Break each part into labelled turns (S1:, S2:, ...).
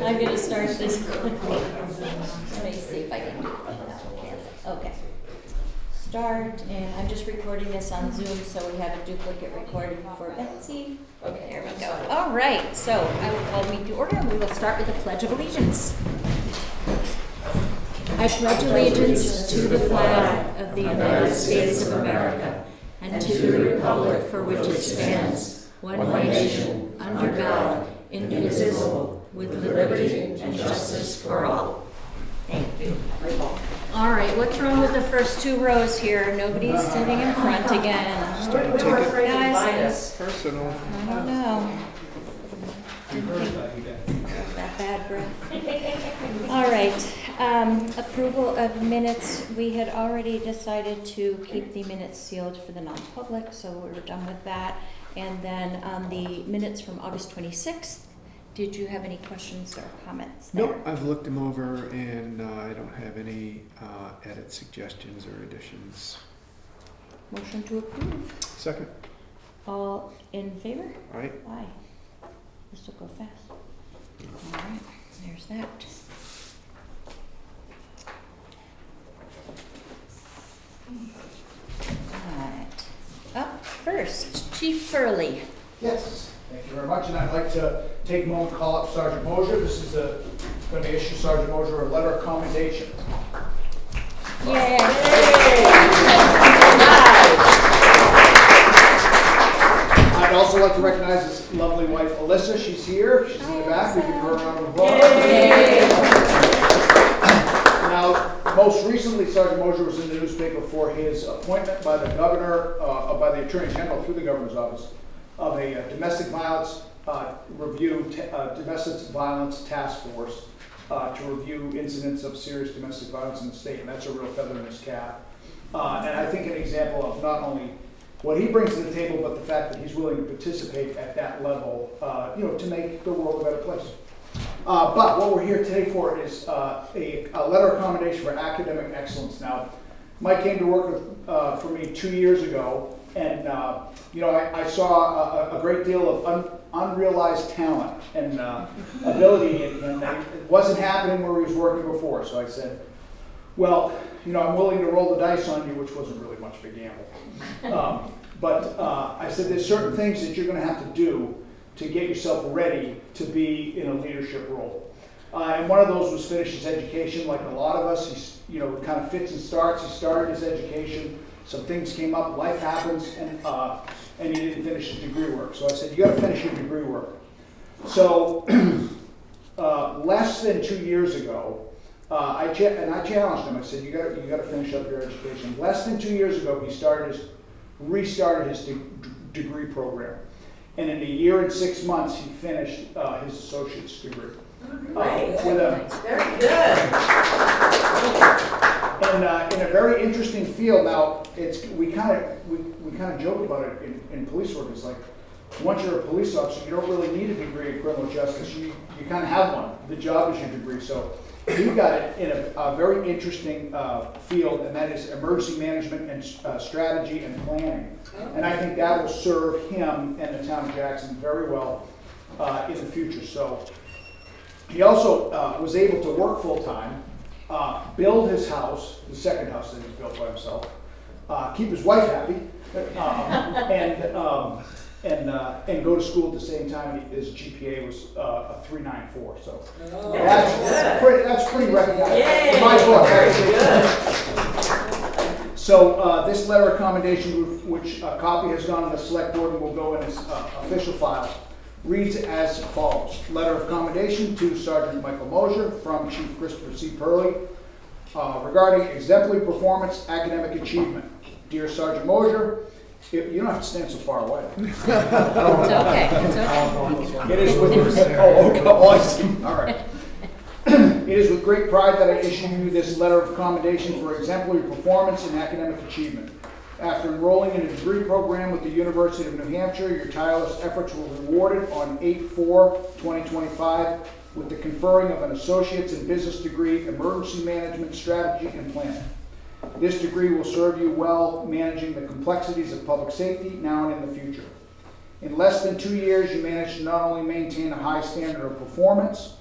S1: I'm going to start this. Let me see if I can do it. Okay. Start, and I'm just recording this on Zoom, so we have a duplicate recording for Betsy. Okay, there we go. All right, so I will call meeting to order, and we will start with the Pledge of Allegiance. I pledge allegiance to the flag of the United States of America and to the republic for which it stands, one nation, under God, indivisible, with liberty and justice for all. Thank you. All right, what's wrong with the first two rows here? Nobody's sitting in front again.
S2: Starting to take it
S1: Guys,
S2: personal.
S1: I don't know. That bad breath. All right, approval of minutes. We had already decided to keep the minutes sealed for the non-public, so we're done with that. And then the minutes from August 26th. Did you have any questions or comments there?
S2: Nope, I've looked them over and I don't have any edit suggestions or additions.
S1: Motion to approve.
S2: Second.
S1: All in favor?
S2: Aye.
S1: Aye. This will go fast. All right, there's that. All right. Up first, Chief Furley.
S3: Yes, thank you very much, and I'd like to take a moment to call up Sergeant Mosier. This is going to issue Sergeant Mosier a letter of commendation.
S1: Yay!
S3: I'd also like to recognize his lovely wife, Alyssa. She's here. She's in the back. We give her a round of applause. Now, most recently, Sergeant Mosier was in the newspaper for his appointment by the governor, by the Attorney General through the governor's office, of a domestic violence domestic violence task force to review incidents of serious domestic violence in the state, and that's a real feather in his cap. And I think an example of not only what he brings to the table, but the fact that he's willing to participate at that level, to make the world a better place. But what we're here today for is a letter of commendation for academic excellence. Now, Mike came to work with, for me 2 years ago, and I saw a great deal of unrealized talent and ability, and it wasn't happening where he was working before. So I said, well, I'm willing to roll the dice on you, which wasn't really much of a gamble. But I said, there's certain things that you're going to have to do to get yourself ready to be in a leadership role. And one of those was finish his education. Like a lot of us, he's, kind of fits and starts. He started his education. Some things came up, life happens, and he didn't finish his degree work. So I said, you got to finish your degree work. So less than 2 years ago, I challenged him. I said, you got to finish up your education. Less than 2 years ago, he restarted his degree program, and in a year and 6 months, he finished his associate's degree.
S4: Very good.
S3: And in a very interesting field. Now, we kind of joke about it in police work. It's like, once you're a police officer, you don't really need a degree in criminal justice. You kind of have one. The job is your degree. So he got it in a very interesting field, and that is emergency management and strategy and planning. And I think that will serve him and the town of Jackson very well in the future. So he also was able to work full-time, build his house, the second house that he's built by himself, keep his wife happy, and go to school at the same time. His GPA was a 3.94. So that's pretty recognized in my book. So this letter of commendation, which a copy has gone to the select board and will go in his official file, reads as follows. Letter of commendation to Sergeant Michael Mosier from Chief Christopher C. Purley regarding exemplary performance, academic achievement. Dear Sergeant Mosier, you don't have to stand so far away.
S1: It's okay. It's okay.
S3: It is with I see. All right. It is with great pride that I issue you this letter of commendation for exemplary performance and academic achievement. After enrolling in a degree program with the University of New Hampshire, your tireless efforts were rewarded on 8/4/2025 with the conferring of an Associate's in Business degree, Emergency Management, Strategy, and Planning. This degree will serve you well managing the complexities of public safety now and in the future. In less than 2 years, you managed to not only maintain a high standard of performance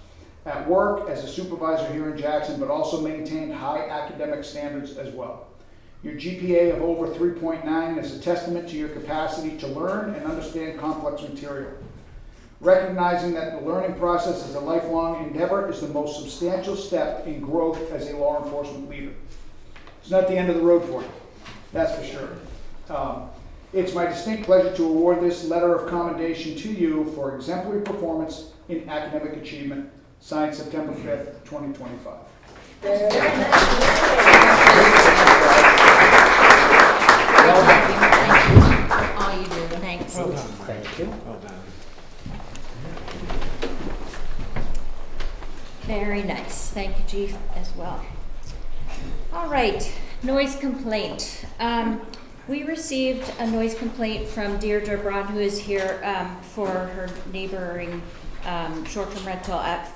S3: at work as a supervisor here in Jackson, but also maintained high academic standards as well. Your GPA of over 3.9 is a testament to your capacity to learn and understand complex material. Recognizing that the learning process is a lifelong endeavor is the most substantial step in growth as a law enforcement leader. It's not the end of the road for you, that's for sure. It's my distinct pleasure to award this letter of commendation to you for exemplary performance in academic achievement, signed September 5th, 2025.
S4: Very nice.
S1: Thank you for all you do. Thanks.
S2: Well done, Mike.
S5: Thank you.
S2: Well done.
S1: Very nice. Thank you, Chief, as well. All right, noise complaint. We received a noise complaint from Deirdre Braun, who is here for her neighboring short-term rental at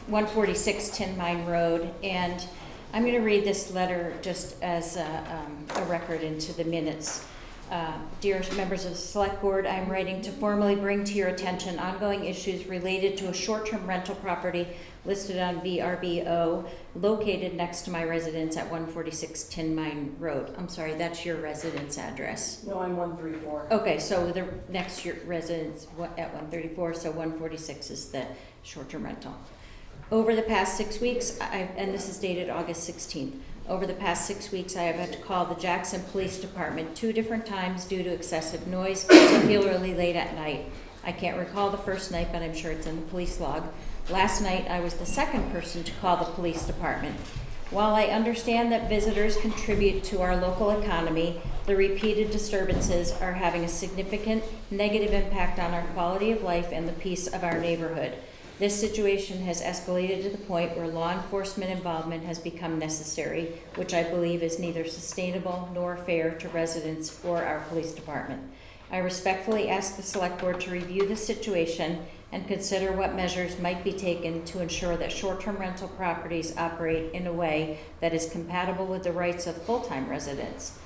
S1: 146 Tin Mine Road. And I'm going to read this letter just as a record into the minutes. Dear members of the Select Board, I'm writing to formally bring to your attention ongoing issues related to a short-term rental property listed on VRBO located next to my residence at 146 Tin Mine Road. I'm sorry, that's your residence address.
S4: No, I'm 134.
S1: Okay, so the next your residence at 134, so 146 is the short-term rental. Over the past 6 weeks, and this is dated August 16th, over the past 6 weeks, I have had to call the Jackson Police Department 2 different times due to excessive noise, particularly late at night. I can't recall the first night, but I'm sure it's in the police log. Last night, I was the second person to call the police department. While I understand that visitors contribute to our local economy, the repeated disturbances are having a significant negative impact on our quality of life and the peace of our neighborhood. This situation has escalated to the point where law enforcement involvement has become necessary, which I believe is neither sustainable nor fair to residents or our police department. I respectfully ask the Select Board to review the situation and consider what measures might be taken to ensure that short-term rental properties operate in a way that is compatible with the rights of full-time residents.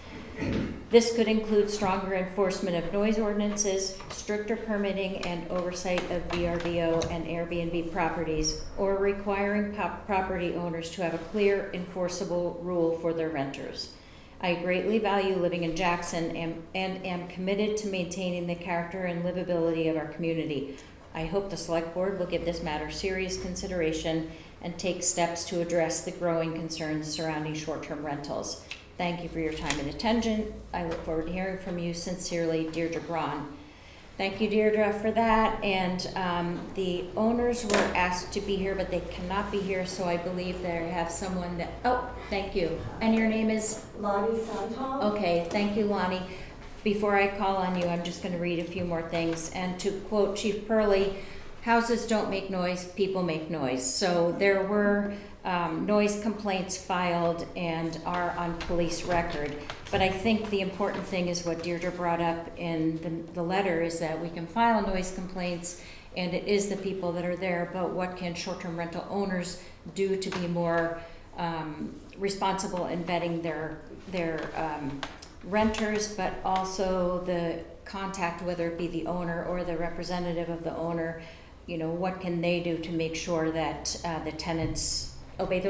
S1: This could include stronger enforcement of noise ordinances, stricter permitting and oversight of VRBO and Airbnb properties, or requiring property owners to have a clear, enforceable rule for their renters. I greatly value living in Jackson and am committed to maintaining the character and livability of our community. I hope the Select Board will give this matter serious consideration and take steps to address the growing concerns surrounding short-term rentals. Thank you for your time and attention. I look forward to hearing from you. Sincerely, Deirdre Braun. Thank you, Deirdre, for that. And the owners were asked to be here, but they cannot be here, so I believe they have someone that, oh, thank you. And your name is?
S4: Lonnie Santal.
S1: Okay, thank you, Lonnie. Before I call on you, I'm just going to read a few more things. And to quote Chief Purley, houses don't make noise, people make noise. So there were noise complaints filed and are on police record. But I think the important thing is what Deirdre brought up in the letter is that we can file noise complaints and it is the people that are there, but what can short-term rental owners do to be more responsible in vetting their renters, but also the contact, whether it be the owner or the representative of the owner, you know, what can they do to make sure that the tenants obey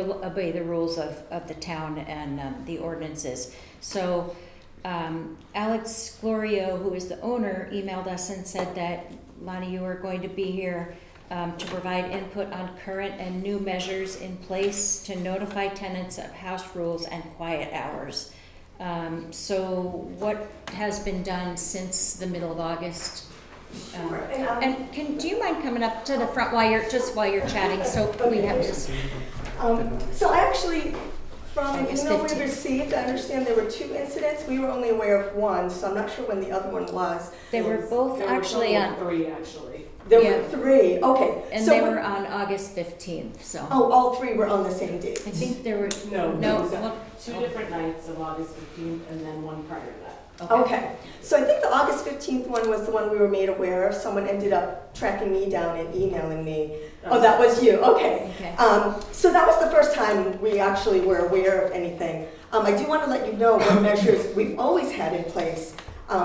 S1: the rules of the town and the ordinances. So Alex Glorio, who is the owner, emailed us and said that, Lonnie, you are going to be here to provide input on current and new measures in place to notify tenants of house rules and quiet hours. So what has been done since the middle of August? And do you mind coming up to the front while you're chatting, so we have this.
S6: So I actually, from an
S1: August
S6: email we
S1: 15th.
S6: received, I understand there were 2 incidents. We were only aware of one, so I'm not sure when the other one was.
S1: They were both actually on,
S4: 3, actually.
S6: There
S1: Yeah.
S6: were 3. Okay.
S1: and
S6: so
S1: they were on August 15th, so.
S6: Oh, all 3 were on the same date.
S1: I think there were,
S4: No,
S1: no,
S4: it was
S1: what-
S4: 2 different nights of August 15th and then one prior to that.
S6: Okay. So I think the August 15th one was the one we were made aware of. Someone ended up tracking me down and emailing me. Oh, that was you. Okay.
S1: Okay.
S6: So that was the first time we actually were aware of anything. I do want to let you know what measures we've always had in place.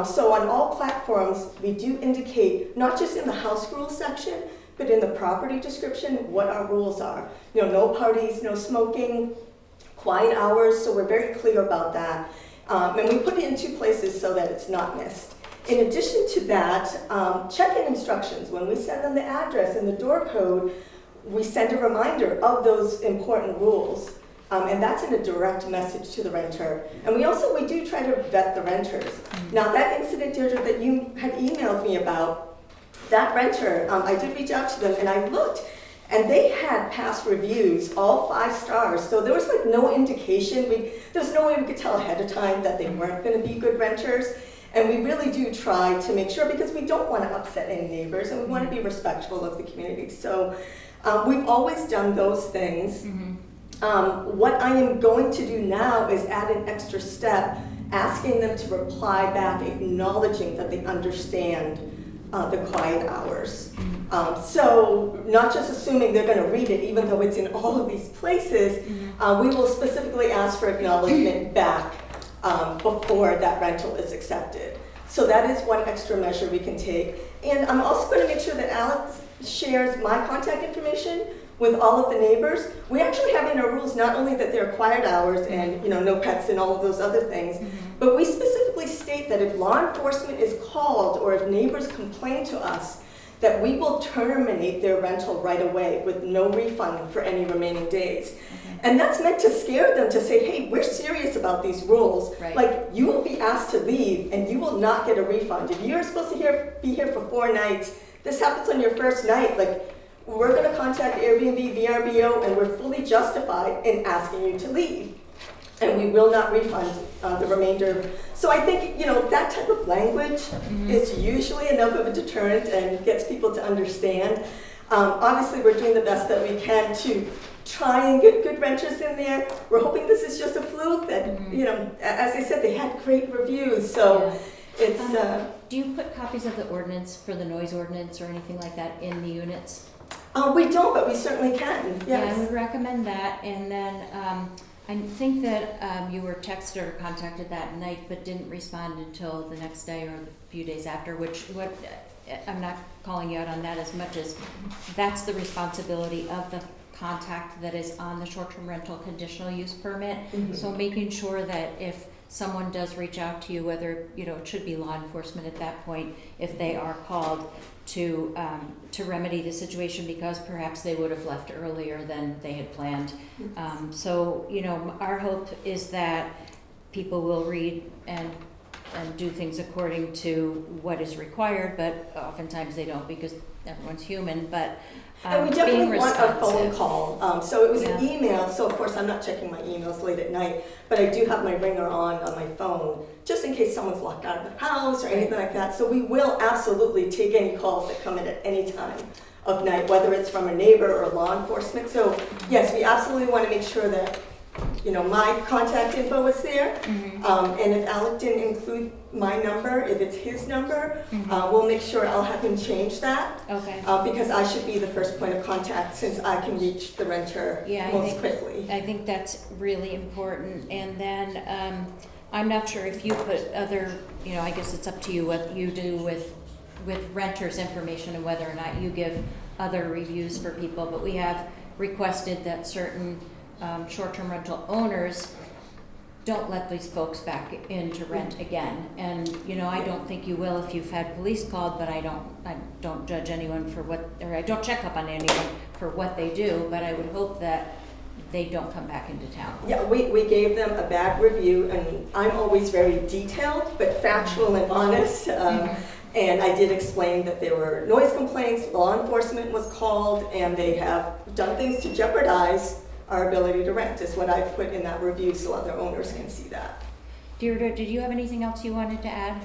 S6: So on all platforms, we do indicate, not just in the house rules section, but in the property description, what our rules are. You know, no parties, no smoking, quiet hours, so we're very clear about that. And we put it in 2 places so that it's not missed. In addition to that, check-in instructions. When we send them the address and the door code, we send a reminder of those important rules. And that's in a direct message to the renter. And we do try to vet the renters. Now that incident, Deirdre, that you had emailed me about, that renter, I did reach out to them and I looked, and they had past reviews, all 5 stars. So there was like no indication. There's no way we could tell ahead of time that they weren't going to be good renters. And we really do try to make sure, because we don't want to upset any neighbors and we want to be respectful of the community. So we've always done those things. What I am going to do now is add an extra step, asking them to reply back, acknowledging that they understand the quiet hours. So not just assuming they're going to read it, even though it's in all of these places, we will specifically ask for acknowledgement back before that rental is accepted. So that is one extra measure we can take. And I'm also going to make sure that Alex shares my contact information with all of the neighbors. We actually have in our rules not only that there are quiet hours and no pets and all of those other things, but we specifically state that if law enforcement is called or if neighbors complain to us, that we will terminate their rental right away with no refund for any remaining days. And that's meant to scare them, to say, hey, we're serious about these rules.
S1: Right.
S6: Like, you will be asked to leave and you will not get a refund. If you're supposed to be here for 4 nights, this happens on your first night, like, we're going to contact Airbnb, VRBO, and we're fully justified in asking you to leave. And we will not refund the remainder. So I think, that type of language is usually enough of a deterrent and gets people to understand. Obviously, we're doing the best that we can to try and get good renters in there. We're hoping this is just a fluke that, as I said, they had great reviews. So it's...
S1: do you put copies of the ordinance for the noise ordinance or anything like that in the units?
S6: We don't, but we certainly can. Yes.
S1: Yeah, I would recommend that. And then I think that you were texted or contacted that night, but didn't respond until the next day or a few days after, I'm not calling you out on that as much as that's the responsibility of the contact that is on the short-term rental conditional use permit. So making sure that if someone does reach out to you, whether it should be law enforcement at that point, if they are called to remedy the situation because perhaps they would have left earlier than they had planned. So our hope is that people will read and do things according to what is required, but oftentimes they don't because everyone's human. But
S6: and we definitely want a phone
S1: responsive.
S6: call. So it was an email, so of course I'm not checking my emails late at night, but I do have my ringer on my phone, just in case someone's locked out of the house or anything like that. So we will absolutely take any calls that come in at any time of night, whether it's from a neighbor or law enforcement. So yes, we absolutely want to make sure that my contact info is there. And if Alec didn't include my number, if it's his number, we'll make sure I'll have him change that.
S1: Okay.
S6: Because I should be the first point of contact since I can reach the renter most quickly.
S1: I think that's really important. And then I'm not sure if you put other, I guess it's up to you what you do with renters' information and whether or not you give other reviews for people, but we have requested that certain short-term rental owners don't let these folks back in to rent again. And I don't think you will if you've had police called, but I don't judge anyone for I don't check up on anyone for what they do, but I would hope that they don't come back into town.
S6: Yeah, we gave them a bad review, and I'm always very detailed but factual and honest. And I did explain that there were noise complaints, law enforcement was called, and they have done things to jeopardize our ability to rent, is what I've put in that review so other owners can see that.
S1: Deirdre, did you have anything else you wanted to add?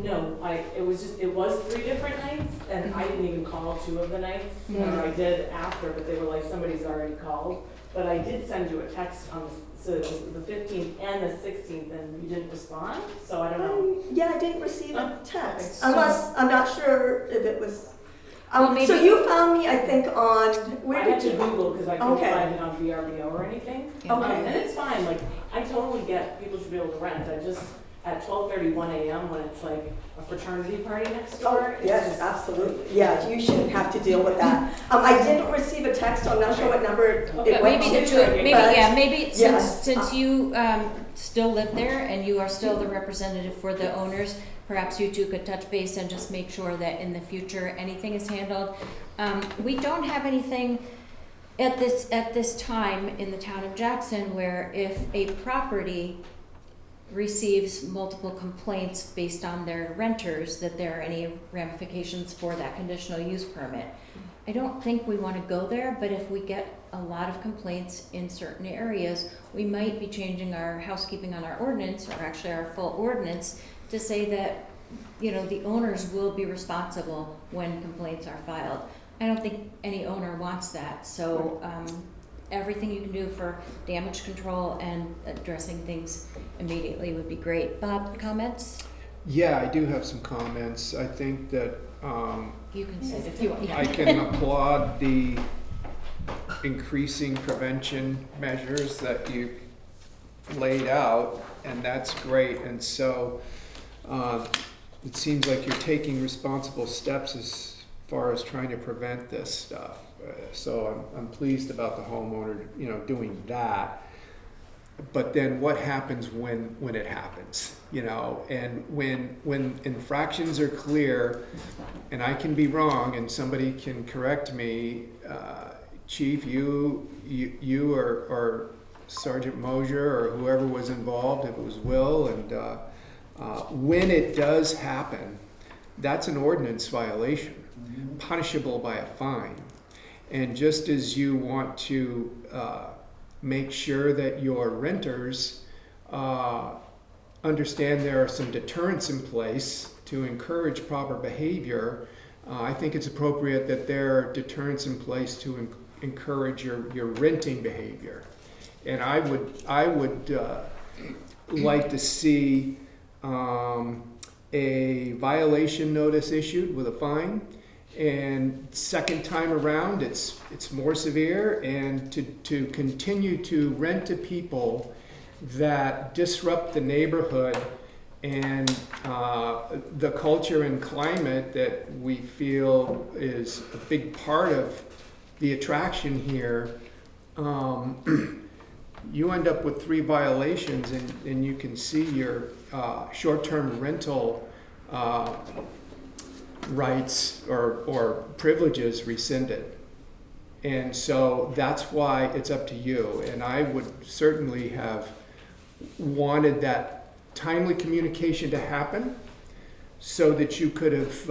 S4: No, it was 3 different nights, and I didn't even call 2 of the nights. I did after, but they were like, somebody's already called. But I did send you a text on the 15th and the 16th, and you didn't respond, so I don't know.
S6: Yeah, I didn't receive a text.
S4: Okay.
S6: Unless, I'm not sure if it was...
S1: Well, maybe-
S6: so you found me, I think, on...
S4: I had to Google because I couldn't find it on VRBO or anything.
S6: Okay.
S4: And it's fine, like, I totally get people should be able to rent, I just at 12:31 a.m. when it's like a fraternity party next
S6: Oh,
S4: door. It's
S6: yes,
S4: just-
S6: absolutely. Yeah, you shouldn't have to deal with that. I didn't receive a text, so I'm not sure what number it
S4: Okay.
S6: went
S1: Maybe the
S6: to.
S1: two, maybe,
S6: but-
S1: yeah, maybe
S6: yeah.
S1: since you still live there and you are still the representative for the owners, perhaps you two could touch base and just make sure that in the future, anything is handled. We don't have anything at this time in the town of Jackson where if a property receives multiple complaints based on their renters, that there are any ramifications for that conditional use permit. I don't think we want to go there, but if we get a lot of complaints in certain areas, we might be changing our housekeeping on our ordinance, or actually our full ordinance, to say that, you know, the owners will be responsible when complaints are filed. I don't think any owner wants that, so everything you can do for damage control and addressing things immediately would be great. Bob, comments?
S2: Yeah, I do have some comments. I think that
S1: You can say it if you want.
S2: I can applaud the increasing prevention measures that you laid out, and that's great. And so it seems like you're taking responsible steps as far as trying to prevent this stuff. So I'm pleased about the homeowner, you know, doing that. But then what happens when it happens, you know? And when infractions are clear, and I can be wrong, and somebody can correct me, Chief, you or Sergeant Mosier or whoever was involved, if it was Will, and when it does happen, that's an ordinance violation, punishable by a fine. And just as you want to make sure that your renters understand there are some deterrents in place to encourage proper behavior, I think it's appropriate that there are deterrents in place to encourage your renting behavior. And I would like to see a violation notice issued with a fine, and second time around it's more severe, and to continue to rent to people that disrupt the neighborhood and the culture and climate that we feel is a big part of the attraction here. You end up with 3 violations, and you can see your short-term rental rights or privileges rescinded. And so that's why it's up to you. And I would certainly have wanted that timely communication to happen so that you could have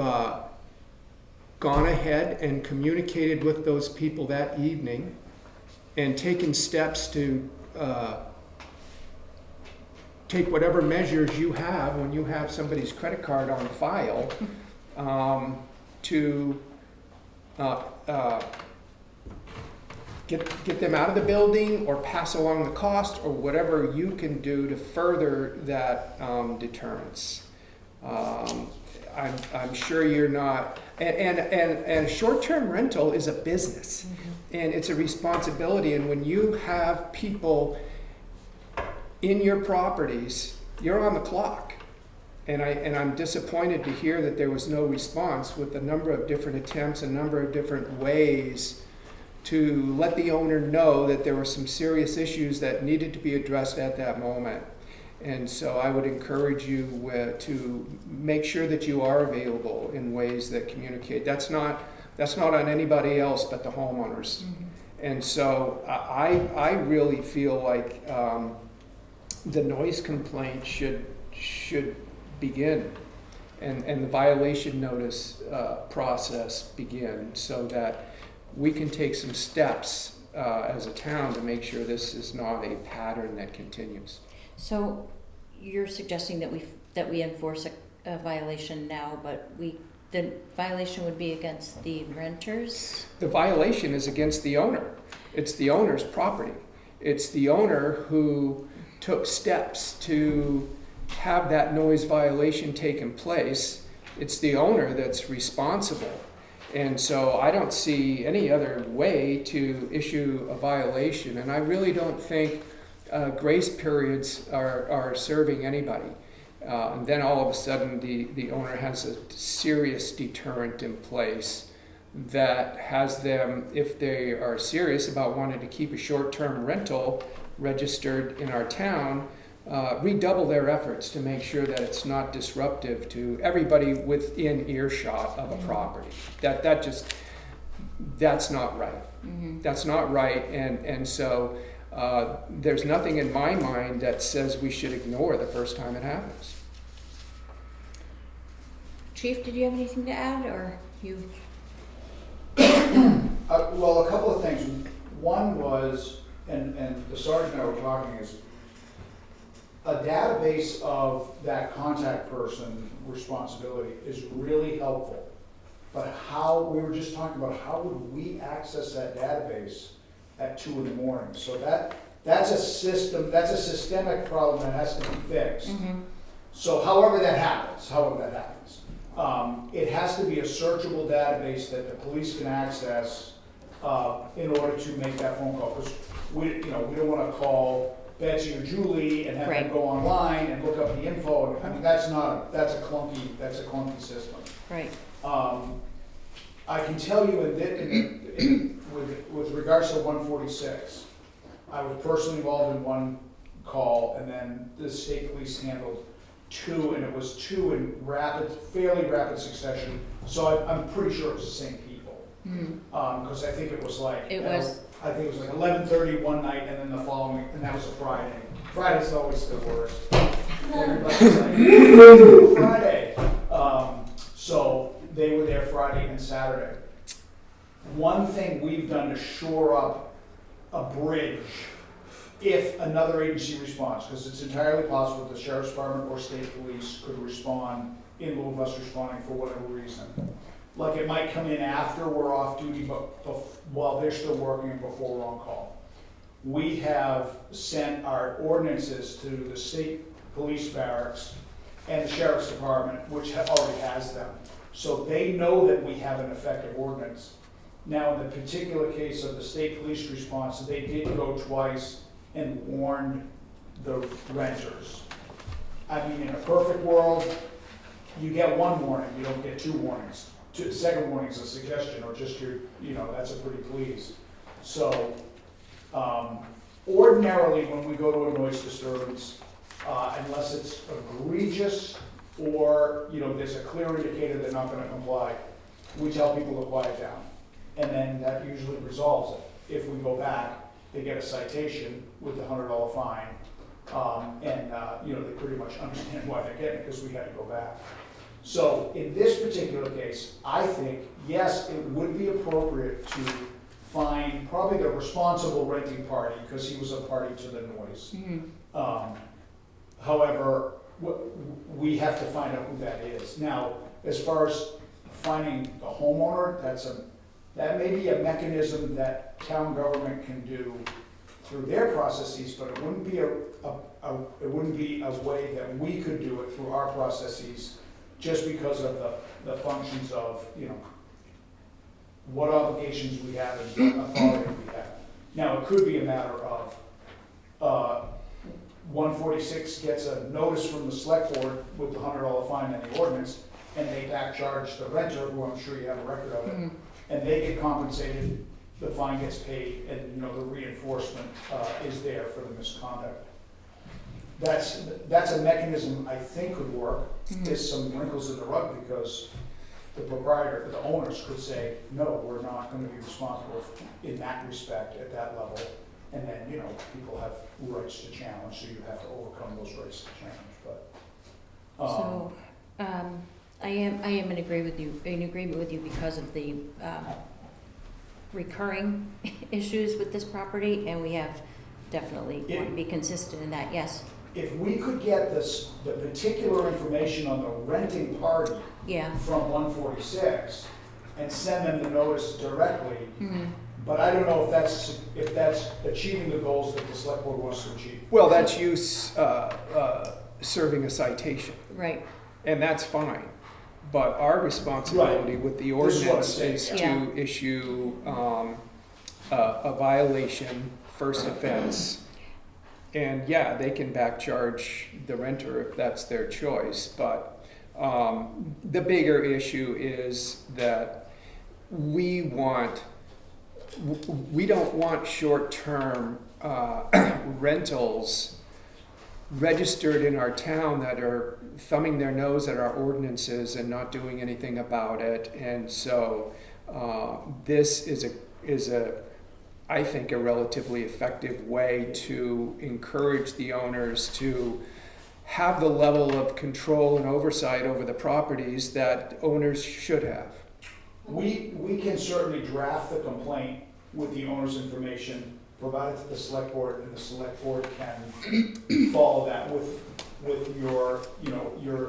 S2: gone ahead and communicated with those people that evening and taken steps to take whatever measures you have when you have somebody's credit card on file to get them out of the building or pass along the cost or whatever you can do to further that deterrence. I'm sure you're not, and short-term rental is a business, and it's a responsibility. And when you have people in your properties, you're on the clock. And I'm disappointed to hear that there was no response with a number of different attempts, a number of different ways to let the owner know that there were some serious issues that needed to be addressed at that moment. And so I would encourage you to make sure that you are available in ways that communicate. That's not on anybody else but the homeowners. And so I really feel like the noise complaint should begin and the violation notice process begin, so that we can take some steps as a town to make sure this is not a pattern that continues.
S1: So you're suggesting that we enforce a violation now, but the violation would be against the renters?
S2: The violation is against the owner. It's the owner's property. It's the owner who took steps to have that noise violation taken place. It's the owner that's responsible. And so I don't see any other way to issue a violation. And I really don't think grace periods are serving anybody. And then all of a sudden, the owner has a serious deterrent in place that has them, if they are serious about wanting to keep a short-term rental registered in our town, redouble their efforts to make sure that it's not disruptive to everybody within earshot of a property. That's not right. That's not right, and so there's nothing in my mind that says we should ignore the first time it happens.
S1: Chief, did you have anything to add, or you?
S3: Well, a couple of things. One was, and the sergeant and I were talking, is a database of that contact person responsibility is really helpful. But we were just talking about how would we access that database at 2 a.m? So that's a systemic problem that has to be fixed. So however that happens, it has to be a searchable database that the police can access in order to make that phone call. Because we don't want to call Betsy or Julie and have them go online and look up the info. I mean, that's a clunky system.
S1: Right.
S3: I can tell you with regards to 146, I was personally involved in one call, and then the state police handled 2, and it was 2 in fairly rapid succession. So I'm pretty sure it was the same people, because I think it was like I think it was like 11:30 one night, and then the following, and that was a Friday. Friday's always the worst. Everybody's like, Friday. So they were there Friday and Saturday. One thing we've done to shore up a bridge, if another agency responds, because it's entirely possible the sheriff's department or state police could respond in lieu of us responding for whatever reason. Like it might come in after we're off duty, but while they're still working and before we're on call. We have sent our ordinances to the state police barracks and the sheriff's department, which already has them. So they know that we have an effective ordinance. Now, in the particular case of the state police response, they did go twice and warned the renters. I mean, in a perfect world, you get 1 warning, you don't get 2 warnings. The second warning is a suggestion, or just that's a pretty please. So, ordinarily, when we go to a noise disturbance, unless it's egregious or there's a clear indicator they're not going to comply, we tell people to quiet down, and then that usually resolves it. If we go back, they get a citation with the $100 fine, and they pretty much understand why they're getting it because we had to go back. So in this particular case, I think, yes, it would be appropriate to fine probably the responsible renting party because he was a party to the noise. However, we have to find out who that is. Now, as far as finding the homeowner, that may be a mechanism that town government can do through their processes, but it wouldn't be a way that we could do it through our processes, just because of the functions of what obligations we have and what authority we have. Now, it could be a matter of 146 gets a notice from the select board with the $100 fine and the ordinance, and they back charge the renter, who I'm sure you have a record of it, and they get compensated, the fine gets paid, and the reinforcement is there for the misconduct. That's a mechanism I think could work. There's some wrinkles in the rug because the proprietor, the owners could say, no, we're not going to be responsible in that respect at that level. And then, people have rights to challenge, so you have to overcome those rights to challenge. But
S1: I am in agreement with you because of the recurring issues with this property, and we have definitely want to be consistent in that. Yes.
S3: If we could get the particular information on the renting party from 146 and send them the notice directly, but I don't know if that's achieving the goals that the select board wants to achieve.
S2: Well, that's you serving a citation.
S1: Right.
S2: And that's fine. But our responsibility with the ordinance is to issue a violation, first offense, And yeah, they can back charge the renter if that's their choice, but the bigger issue is that we don't want short-term rentals registered in our town that are thumbing their nose at our ordinances and not doing anything about it. And so this is I think, a relatively effective way to encourage the owners to have the level of control and oversight over the properties that owners should have.
S3: We can certainly draft the complaint with the owner's information, provide it to the select board, and the select board can follow that with your,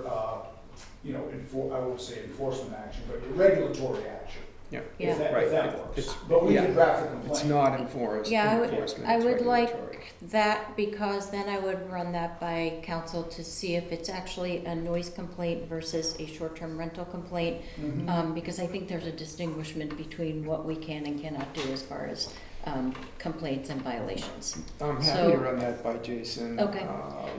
S3: I would say enforcement action, but your regulatory action.
S2: Yeah.
S1: Yeah.
S3: If that works.
S2: It's-
S3: But we
S2: yeah.
S3: can draft the complaint.
S2: It's not enforcement.
S1: Yeah, I
S2: It's
S1: would like
S2: regulatory.
S1: that, because then I would run that by council to see if it's actually a noise complaint versus a short-term rental complaint.
S3: Mhm.
S1: Because I think there's a distinguishment between what we can and cannot do as far as complaints and violations.
S2: I'm happy to
S1: So-
S2: run that by Jason.
S1: Okay.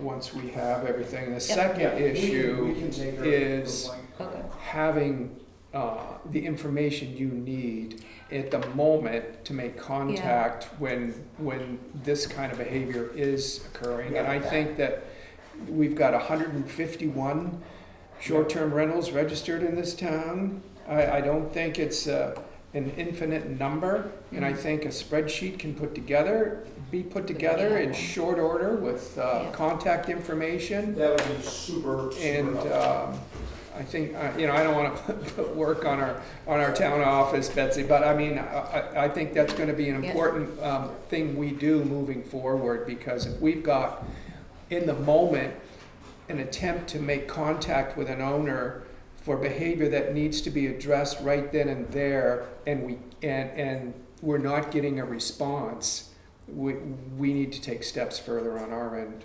S2: Once we have everything. The
S1: Yep.
S2: second
S3: Yeah, we
S2: issue
S3: can take her
S2: is-
S3: complaint.
S1: Okay.
S2: having the information you need at the moment to make contact when this kind of behavior is occurring. And I think that we've got 151 short-term rentals registered in this town. I don't think it's an infinite number, and I think a spreadsheet can be put together in short order with
S1: Yeah.
S2: contact information.
S3: That would be super
S2: And
S3: helpful.
S2: I think, I don't want to put work on our town office, Betsy, but I mean, I think that's going to be an
S1: Yeah.
S2: important thing we do moving forward, because if we've got, in the moment, an attempt to make contact with an owner for behavior that needs to be addressed right then and there, and we're not getting a response, we need to take steps further on our end.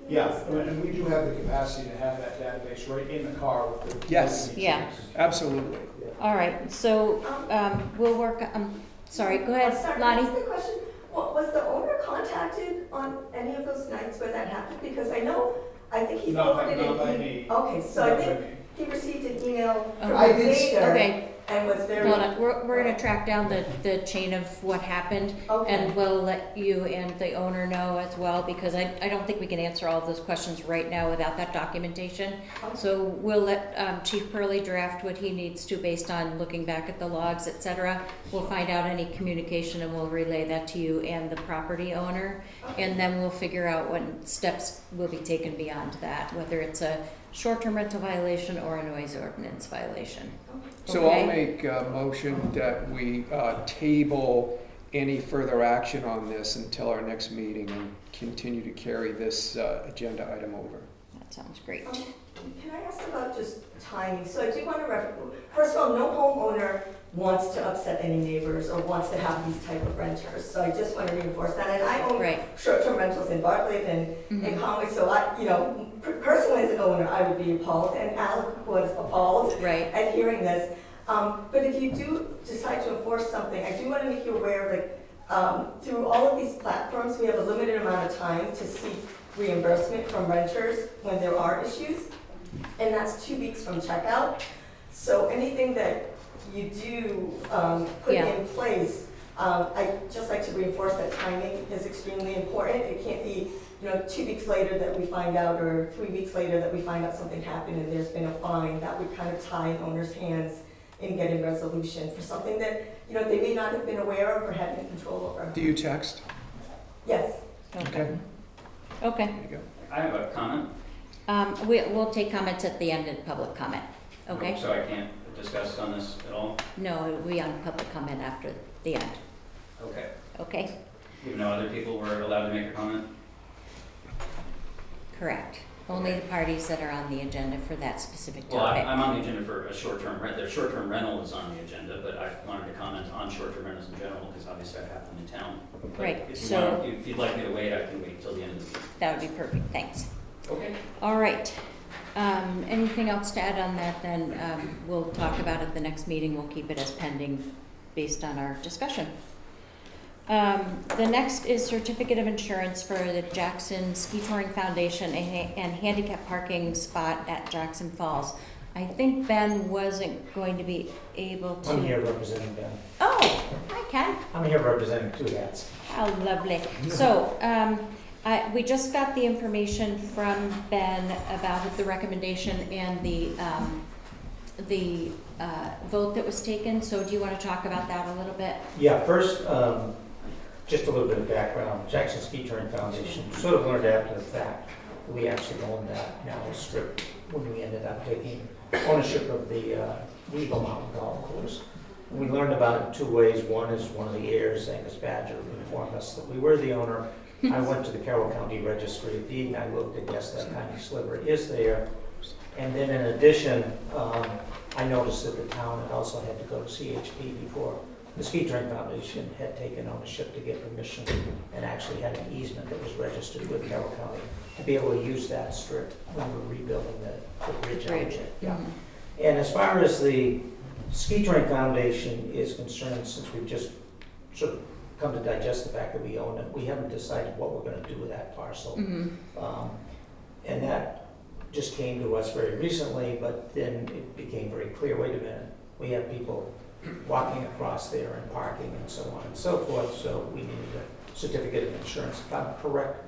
S3: Yeah, and we do have the capacity to have that database right in the car with the.
S2: Yes.
S1: Yeah.
S2: Absolutely.
S1: All right, so we'll work, sorry, go ahead,
S6: Sorry,
S1: Lonnie.
S6: can I ask a question? Was the owner contacted on any of those nights where that happened? Because I think he
S3: Not by-
S6: forwarded
S3: not by
S6: an
S3: me.
S6: Okay, so I
S3: Not by
S6: think
S3: me.
S6: he received an email from
S3: I
S6: the
S3: did s-
S6: neighbor
S1: Okay,
S6: and was very.
S1: hold on, we're gonna track down the chain of what happened,
S6: Okay.
S1: and we'll let you and the owner know as well, because I don't think we can answer all of those questions right now without that documentation. So we'll let Chief Pearlie draft what he needs to based on looking back at the logs, et cetera. We'll find out any communication and we'll relay that to you and the property owner. And then we'll figure out what steps will be taken beyond that, whether it's a short-term rental violation or a noise ordinance violation.
S2: So I'll
S1: Okay.
S2: make a motion that we table any further action on this until our next meeting and continue to carry this agenda item over.
S1: That sounds great.
S6: Can I ask about just timing? So I do want to first of all, no homeowner wants to upset any neighbors or wants to have these type of renters. So I just want to reinforce that. And I own
S1: Right.
S6: short-term rentals in Bartlett and in
S1: Mhm.
S6: Conway, so personally as an owner, I would be appalled, and Alec was appalled
S1: Right,
S6: at hearing this. But if you do decide to enforce something, I do want to make you aware, through all of these platforms, we have a limited amount of time to seek reimbursement from renters when there are issues, and that's 2 weeks from checkout. So anything that you do put
S1: Yeah.
S6: in place, I'd just like to reinforce that timing is extremely important. It can't be 2 weeks later that we find out, or 3 weeks later that we find out something happened and there's been a fine. That would kind of tie an owner's hands in getting resolution for something that they may not have been aware of or had any control over.
S2: Do you text?
S6: Yes.
S1: okay. Okay,
S2: There you go.
S5: I have a comment.
S1: we'll take comments at the end of public comment, okay?
S5: So I can't discuss on this at all?
S1: No, it'll be on public comment after the end,
S5: Okay.
S1: okay?
S5: Even though other people were allowed to make a comment?
S1: Correct. Only the parties that are on the agenda for that specific
S5: Well,
S1: topic.
S5: I'm on the agenda for a short-term rent. The short-term rental is on the agenda, but I wanted to comment on short-term rentals in general because obviously I have them in town. But
S1: Right,
S5: If you
S1: so-
S5: want, if you'd like me to wait, I can wait till the end of the meeting.
S1: That would be perfect, thanks.
S5: Okay.
S1: All right. Anything else to add on that, then we'll talk about at the next meeting. We'll keep it as pending based on our discussion. The next is certificate of insurance for the Jackson Ski Touring Foundation and handicap parking spot at Jackson Falls. I think Ben wasn't going to be able to.
S7: I'm here representing Ben.
S1: Oh, hi Ken.
S7: I'm here representing two hats.
S1: How lovely. So, we just got the information from Ben about the recommendation and the vote that was taken. So do you want to talk about that a little bit?
S7: Yeah, first, just a little bit of background. Jackson Ski Touring Foundation sort of learned after the fact that we actually owned that now strip when we ended up taking ownership of the Eagle Mountain Golf Course. And we learned about it in two ways. One is one of the heirs, Angus Badger, informed us that we were the owner. I went to the Carroll County Registry of Deed and I looked and yes, that tiny sliver is there. And then in addition, I noticed that the town had also had to go to CHP before the Ski Touring Foundation had taken ownership to get permission and actually had an easement that was registered with Carroll County to be able to use that strip when we were rebuilding the bridge out
S1: Bridge.
S7: there. Yeah. And as far as the Ski Touring Foundation is concerned, since we've just sort of come to digest the fact that we own it, we haven't decided what we're gonna do with that parcel. And that just came to us very recently, but then it became very clear, wait a minute, we have people walking across there and parking and so on and so forth, so we needed a certificate of insurance. If I'm correct,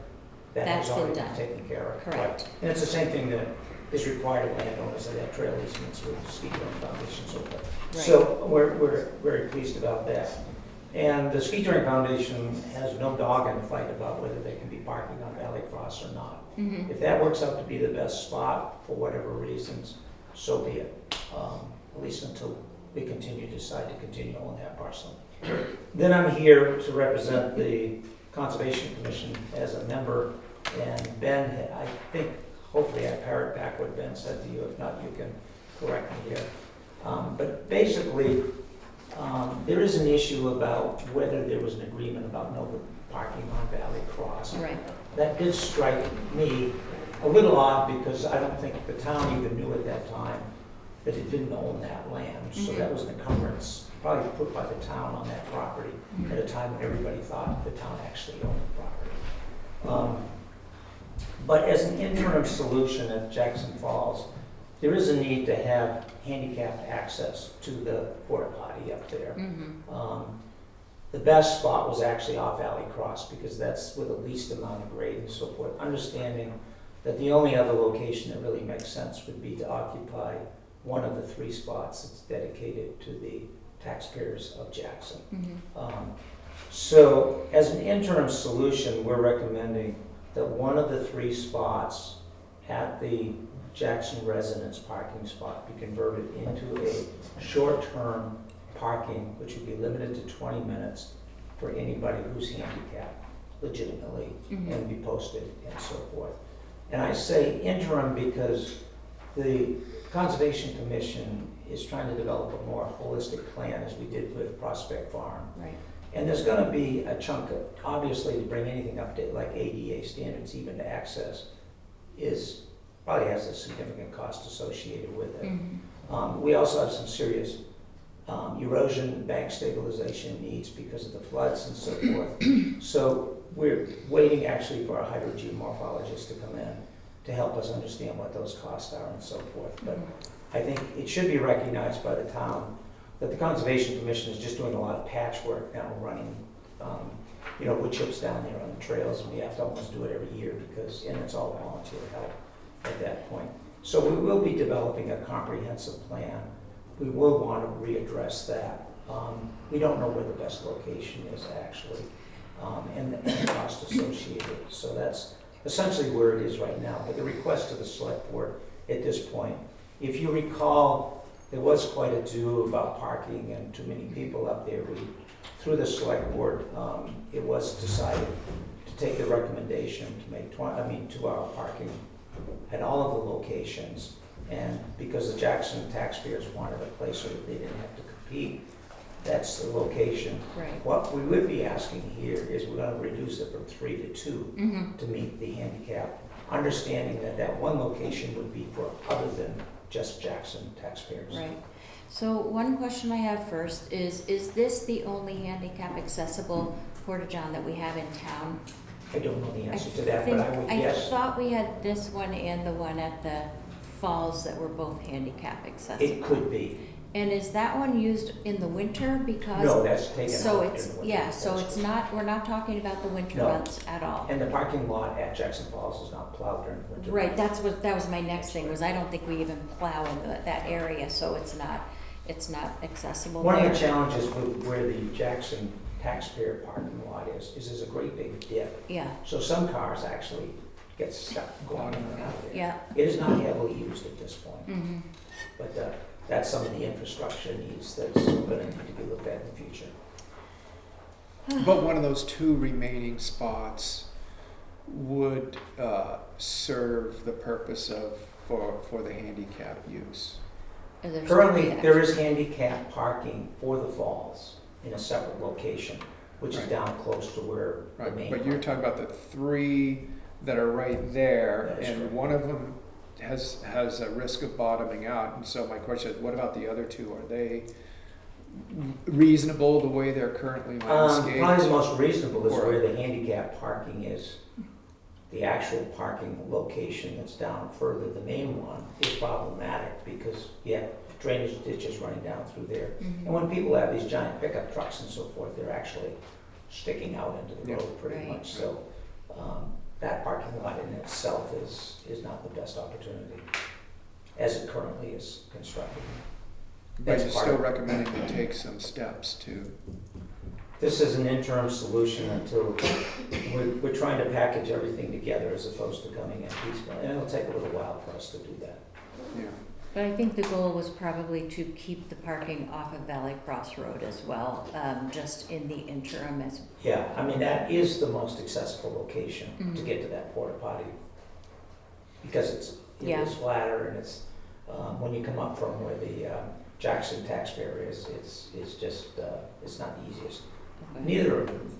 S7: that has
S1: That's been
S7: already been
S1: done.
S7: taken care of.
S1: Correct.
S7: Right. And it's the same thing that is required of landowners that have trail easements with Ski Touring Foundation and so forth.
S1: Right.
S7: So we're very pleased about that. And the Ski Touring Foundation has no dog in the fight about whether they can be parking on Valley Cross or not. If that works out to be the best spot for whatever reasons, so be it. At least until we decide to continue on that parcel. Then I'm here to represent the Conservation Commission as a member, and Ben, I think, hopefully I parrot back what Ben said to you. If not, you can correct me here. But basically, there is an issue about whether there was an agreement about no parking on Valley Cross.
S1: Right.
S7: That did strike me a little odd because I don't think the town even knew at that time that it didn't own that land. So that was an encumbrance probably put by the town on that property at a time when everybody thought the town actually owned the property. But as an interim solution at Jackson Falls, there is a need to have handicapped access to the porta potty up there. The best spot was actually off Valley Cross because that's with the least amount of grade and so forth. Understanding that the only other location that really makes sense would be to occupy one of the three spots that's dedicated to the taxpayers of Jackson. So as an interim solution, we're recommending that one of the three spots at the Jackson residence parking spot be converted into a short-term parking, which would be limited to 20 minutes for anybody who's handicapped legitimately and be posted and so forth. And I say interim because the Conservation Commission is trying to develop a more holistic plan as we did with Prospect Farm.
S1: Right.
S7: And there's gonna be a chunk of, obviously to bring anything up to like ADA standards, even to access, probably has a significant cost associated with it. We also have some serious erosion, bank stabilization needs because of the floods and so forth. So we're waiting actually for a hydrogeomorphologist to come in to help us understand what those costs are and so forth. But I think it should be recognized by the town that the Conservation Commission is just doing a lot of patchwork now, running wood chips down there on the trails, and we have to almost do it every year and it's all volunteer help at that point. So we will be developing a comprehensive plan. We will want to readdress that. We don't know where the best location is actually, and the cost associated. So that's essentially where it is right now. But the request to the select board at this point, if you recall, there was quite a do about parking and too many people up there. Through the select board, it was decided to take the recommendation to make 2-hour parking at all of the locations. And because the Jackson taxpayers wanted a place so that they didn't have to compete, that's the location.
S1: Right.
S7: What we would be asking here is we're going to reduce it from 3 to 2 to meet the handicap, understanding that that one location would be for other than just Jackson taxpayers.
S1: Right. So one question I have first is this the only handicap accessible Porta-John that we have in town?
S7: I don't know the
S1: I
S7: answer to that, but I would
S1: think-
S7: guess
S1: I thought we had this one and the one at the falls that were both handicap accessible.
S7: it could be.
S1: And is that one used in the winter because?
S7: No, that's taken out.
S1: So
S7: during
S1: it's,
S7: the winter.
S1: yeah, so it's not, we're not talking about the winter
S7: No.
S1: months at all.
S7: And the parking lot at Jackson Falls is not plowed during the winter.
S1: Right, that was my next thing, was I don't think we even plow in that area, so it's not accessible
S7: One of
S1: there.
S7: the challenges with where the Jackson taxpayer parking lot is there's a great big dip.
S1: Yeah,
S7: So some cars actually get stuck going in and out of there.
S1: yeah.
S7: It is not heavily used at this point,
S1: Mhm.
S7: but that's some of the infrastructure needs that's going to need to be looked at in the future.
S2: But one of those 2 remaining spots would serve the purpose for the handicap use.
S1: Is there
S7: Currently,
S1: something
S7: there is handicap parking for the falls in a separate location, which is
S2: Right.
S7: down close to where the
S2: Right,
S7: main.
S2: but you're talking about the 3 that are right there,
S7: That is
S2: and
S7: correct.
S2: one of them has a risk of bottoming out. And so my question is, what about the other 2? Are they reasonable the way they're currently landscaped?
S7: Probably the most reasonable is
S2: Or-
S7: where the handicap parking is. The actual parking location that's down further, the main one, is problematic because you have drainage ditches running down through there.
S1: Mhm.
S7: And when people have these giant pickup trucks and so forth, they're actually sticking out into the
S2: Yeah.
S7: road pretty
S1: Right.
S7: much. So that parking lot in itself is not the best opportunity as it currently is constructed.
S2: But
S7: That's
S2: you're
S7: part
S2: still
S7: of-
S2: recommending to take some steps to,
S7: This is an interim solution until we're trying to package everything together as opposed to coming in piecemeal. And it'll take a little while for us to do that.
S2: yeah.
S1: But I think the goal was probably to keep the parking off of Valley Cross Road as well, just in the interim as,
S7: Yeah, I mean, that is the most accessible location to
S1: Mhm.
S7: get to that porta potty. Because it
S1: Yeah.
S7: is flatter and it's, when you come up from where the Jackson taxpayer is, it's just, it's not the easiest. Neither of them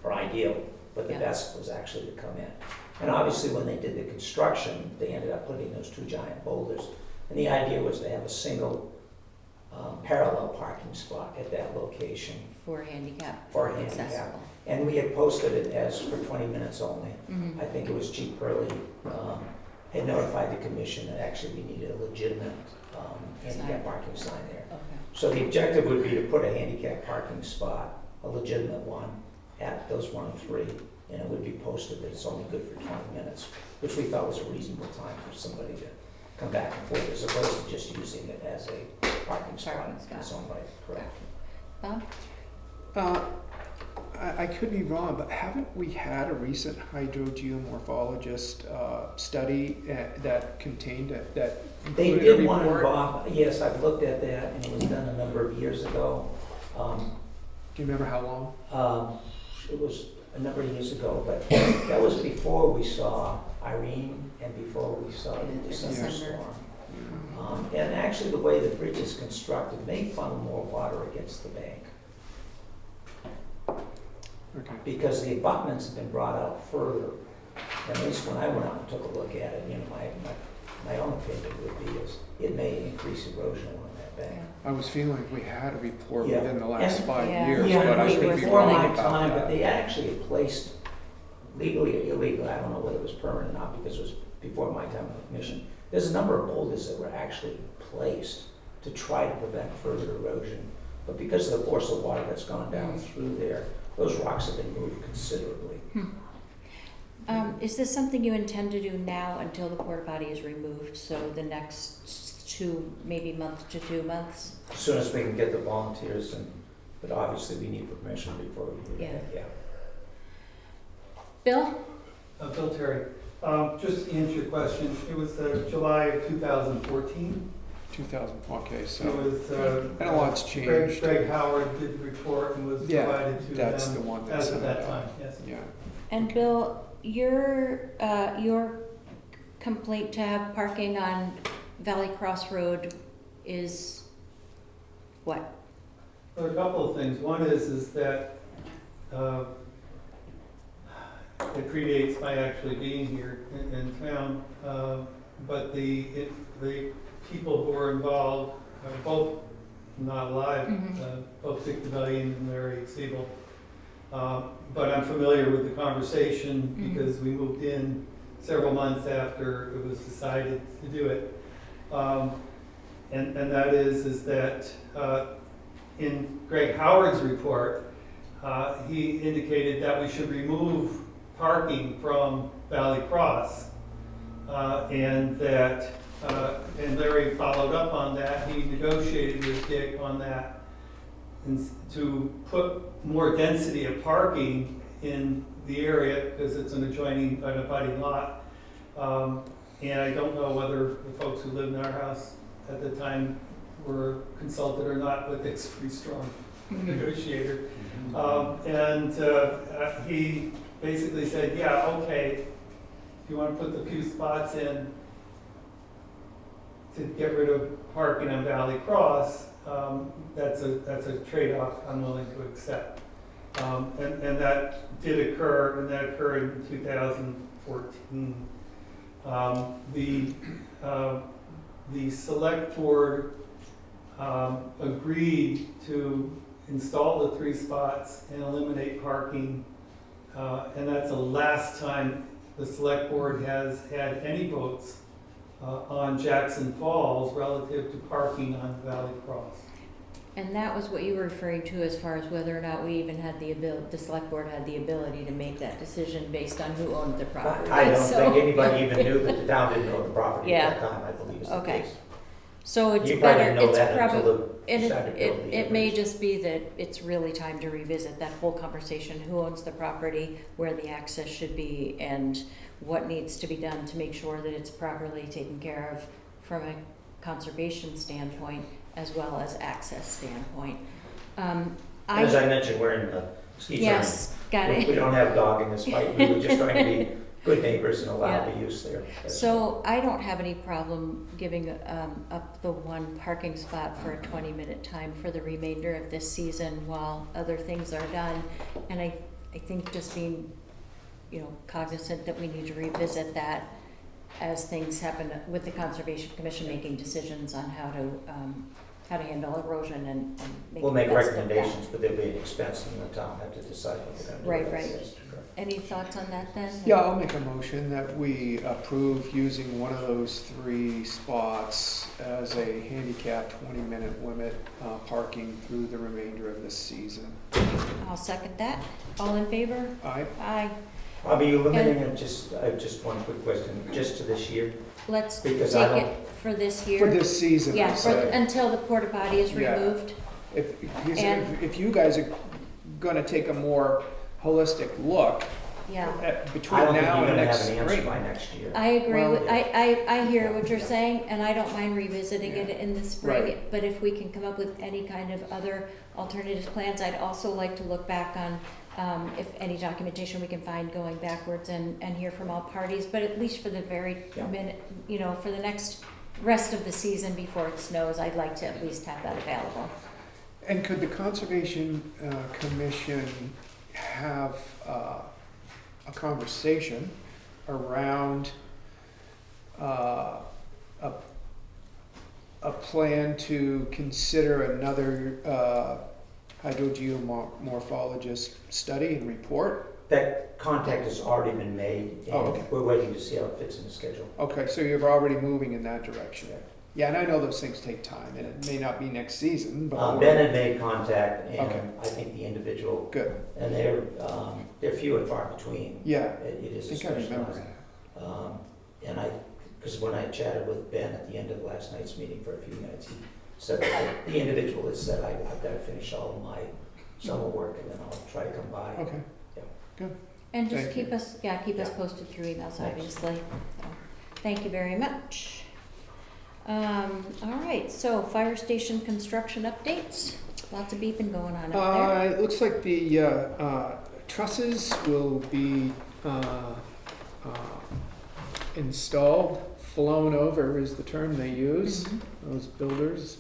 S7: are ideal, but the
S1: Yeah.
S7: best was actually to come in. And obviously, when they did the construction, they ended up putting those 2 giant boulders. And the idea was to have a single parallel parking spot at that location
S1: for handicap
S7: for handicap.
S1: accessible.
S7: And we had posted it as for 20 minutes only.
S1: Mhm.
S7: I think it was Chief Pearlie had notified the commission that actually we needed a legitimate handicap
S1: Sign.
S7: parking sign there.
S1: Okay.
S7: So the objective would be to put a handicap parking spot, a legitimate one, at those 1 and 3, and it would be posted that it's only good for 20 minutes, which we thought was a reasonable time for somebody to come back and forth, as opposed to just using it as a parking spot
S1: Parking
S7: in its own right, correct?
S1: Bob?
S2: I could be wrong, but haven't we had a recent hydrogeomorphologist study that contained that
S7: They
S2: included a
S7: did one in
S2: report?
S7: Bob, yes, I've looked at that, and it was done a number of years ago.
S2: Do you remember how long?
S7: It was a number of years ago, but that was before we saw Irene and before we saw the December
S1: December.
S7: storm. And actually, the way the bridge is constructed may funnel more water against the bank,
S2: Okay.
S7: because the abutments have been brought out further. At least when I went out and took a look at it, my own opinion would be is it may increase erosion along that bank.
S2: I was feeling like we had a report
S7: Yeah.
S2: within the last
S7: And-
S2: 5
S1: Yeah.
S2: years,
S7: Yeah,
S2: but I
S7: it
S2: could
S7: was
S2: be
S7: before
S2: wrong
S7: my
S2: about
S7: time, but
S2: that.
S7: they actually had placed, legally or illegally, I don't know whether it was permanent or not, because it was before my time on the commission. There's a number of boulders that were actually placed to try to prevent further erosion. But because of the force of water that's gone down through there, those rocks have been moved considerably.
S1: Is this something you intend to do now until the porta potty is removed, so the next 2, maybe month to 2 months?
S7: As soon as we can get the volunteers, but obviously we need permission before we do that, yeah.
S1: Bill?
S8: Bill Terry. Just to answer your question, it was July of 2014.
S2: 2000, okay,
S8: It
S2: so,
S8: was,
S2: and a lot's changed.
S8: Greg Howard did the report and was
S2: Yeah,
S8: provided to them
S2: that's the one that
S8: as
S2: sent
S8: of
S2: it
S8: that
S2: out.
S8: time, yes.
S2: Yeah.
S1: And Bill, your complaint to have parking on Valley Cross Road is what?
S8: Well, a couple of things. One is that it predates my actually being here in town, but the people who are involved are both not alive,
S1: Mhm.
S8: both Dick DeValian and Larry Siebel. But I'm familiar with the conversation because we moved in several months after it was decided to do it. And that is that in Greg Howard's report, he indicated that we should remove parking from Valley Cross. And that, and Larry followed up on that. He negotiated with Dick on that and to put more density of parking in the area because it's an abutting lot. And I don't know whether the folks who lived in our house at the time were consulted or not, but Dick's a pretty strong negotiator. And he basically said, yeah, okay, if you want to put the few spots in to get rid of parking on Valley Cross, that's a trade-off I'm willing to accept. And that did occur, and that occurred in 2014. The select board agreed to install the 3 spots and eliminate parking, and that's the last time the select board has had any votes on Jackson Falls relative to parking on Valley Cross.
S1: And that was what you were referring to as far as whether or not we even had the select board had the ability to make that decision based on who owned the property.
S7: I don't
S1: So-
S7: think anybody even knew that the town didn't own the property
S1: Yeah.
S7: at that time, I believe is the
S1: Okay.
S7: case.
S1: So it's
S7: You probably
S1: better,
S7: didn't know
S1: it's
S7: that
S1: probably,
S7: until they
S1: and
S7: decided to build the
S1: it may
S7: acreage.
S1: just be that it's really time to revisit that whole conversation, who owns the property, where the access should be, and what needs to be done to make sure that it's properly taken care of from a conservation standpoint as well as access standpoint.
S7: As I mentioned, we're in the ski tournament.
S1: Yes, got
S7: We
S1: it.
S7: don't have dog in this fight, we were just trying to be good neighbors and allow
S1: Yeah.
S7: the use there.
S1: So I don't have any problem giving up the 1 parking spot for a 20-minute time for the remainder of this season while other things are done. And I think just being, cognizant that we need to revisit that as things happen with the Conservation Commission making decisions on how to handle erosion and make
S7: We'll
S1: the
S7: make
S1: best of that.
S7: recommendations, but there'll be an expense and the town have to decide what they're gonna do.
S1: Right,
S7: with that.
S1: right.
S7: Yes, correct.
S1: Any thoughts on that then?
S2: Yeah, I'll make a motion that we approve using one of those 3 spots as a handicap 20-minute limit parking through the remainder of this season.
S1: I'll second that. All in favor?
S2: Aye.
S1: Aye.
S7: Are you limiting it, just one quick question, just to this year?
S1: Let's take
S7: Because I don't-
S1: it for this year.
S2: For this season, I
S1: Yeah,
S2: say.
S1: until the porta potty is
S2: Yeah.
S1: removed.
S2: Because
S1: And-
S2: if you guys are gonna take a more holistic look
S1: Yeah.
S2: at
S7: I
S2: between
S7: don't think
S2: now
S7: you're
S2: and
S7: gonna
S2: next
S7: have an answer
S2: spring.
S7: by next year.
S1: I agree
S2: Well-
S1: with, I hear what you're saying, and I don't mind revisiting it in the spring.
S2: Right.
S1: But if we can come up with any kind of other alternative plans, I'd also like to look back on if any documentation we can find going backwards and hear from all parties, but at least for the very
S7: Yeah.
S1: minute, for the next rest of the season before it snows, I'd like to at least have that available.
S2: And could the Conservation Commission have a conversation around a plan to consider another hydrogeomorphologist study and report?
S7: That contact has already been made,
S2: Oh, okay.
S7: and we're waiting to see how it fits in the schedule.
S2: Okay, so you're already moving in that direction. Yeah, and I know those things take time, and it may not be next season, but.
S7: Ben had made contact,
S2: Okay.
S7: and I think the individual,
S2: Good,
S7: and they're few and far between.
S2: yeah,
S7: It
S2: I
S7: is a
S2: think I remember
S7: specialized.
S2: that.
S7: And because when I chatted with Ben at the end of last night's meeting for a few minutes, he said that the individual has said, I've got to finish all of my summer work and then I'll try to come by.
S2: Okay,
S1: And just
S2: Thank
S1: keep
S2: you.
S1: us posted through emails,
S7: Thanks.
S1: obviously. So, thank you very much. All right, so fire station construction updates. Lots of beeping going on out there.
S2: It looks like the trusses will be installed, flown over is the term they use,
S1: Mhm.
S2: those builders.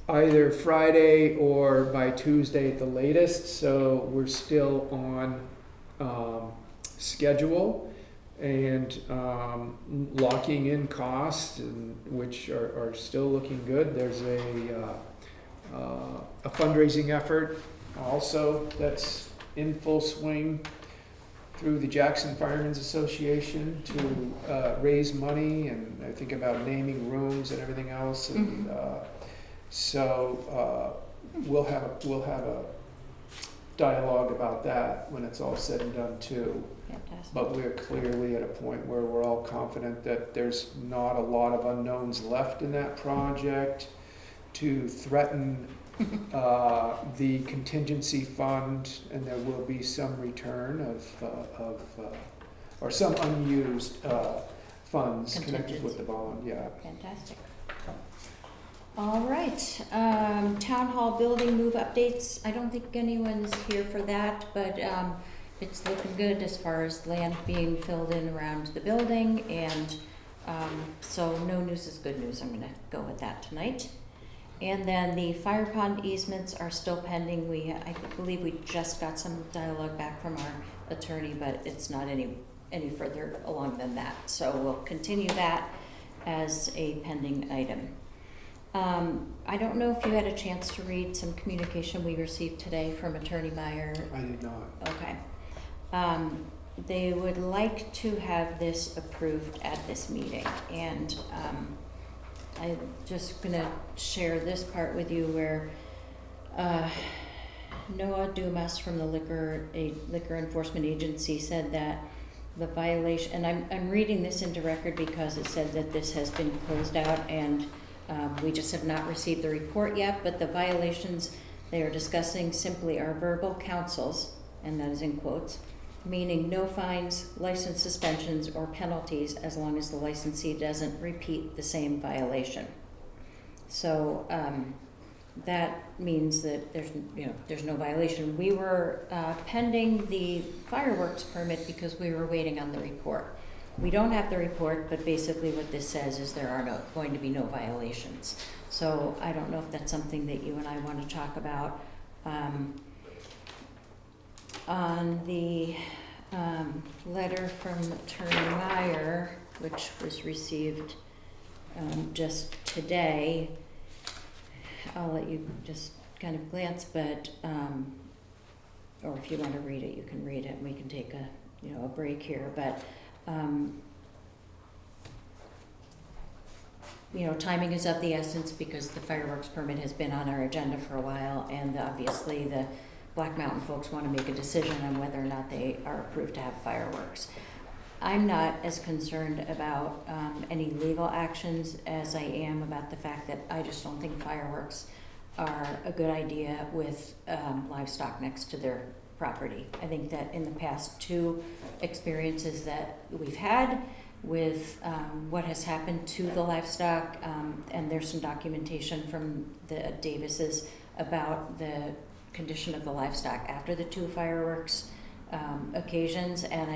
S2: Either Friday or by Tuesday at the latest, so we're still on schedule and locking in costs, which are still looking good. There's a fundraising effort also that's in full swing through the Jackson Firemen's Association to raise money, and I think about naming rooms and everything else. And so we'll have a dialogue about that when it's all said and done too.
S1: Fantastic.
S2: But we're clearly at a point where we're all confident that there's not a lot of unknowns left in that project to threaten the contingency fund, and there will be some return of or some unused funds connected with the bond, yeah.
S1: Fantastic. All right, town hall building move updates. I don't think anyone's here for that, but it's looking good as far as land being filled in around the building, and so no news is good news. I'm gonna go with that tonight. And then the fire pond easements are still pending. I believe we just got some dialogue back from our attorney, but it's not any further along than that. So we'll continue that as a pending item. I don't know if you had a chance to read some communication we received today from Attorney Meyer.
S2: I did not.
S1: Okay. They would like to have this approved at this meeting, and I'm just gonna share this part with you where Noah Dumas from the Liquor Enforcement Agency said that the violation, and I'm reading this into record because it said that this has been closed out and we just have not received the report yet, but the violations they are discussing simply are verbal counsels, and that is in quotes, meaning no fines, license suspensions, or penalties as long as the licensee doesn't repeat the same violation. So that means that there's no violation. We were pending the fireworks permit because we were waiting on the report. We don't have the report, but basically what this says is there are going to be no violations. So I don't know if that's something that you and I want to talk about. On the letter from Attorney Meyer, which was received just today, I'll let you just kind of glance, but or if you want to read it, you can read it, and we can take a break here. But timing is of the essence because the fireworks permit has been on our agenda for a while, and obviously the Black Mountain folks want to make a decision on whether or not they are approved to have fireworks. I'm not as concerned about any legal actions as I am about the fact that I just don't think fireworks are a good idea with livestock next to their property. I think that in the past 2 experiences that we've had with what has happened to the livestock, and there's some documentation from the Davises about the condition of the livestock after the 2 fireworks occasions, and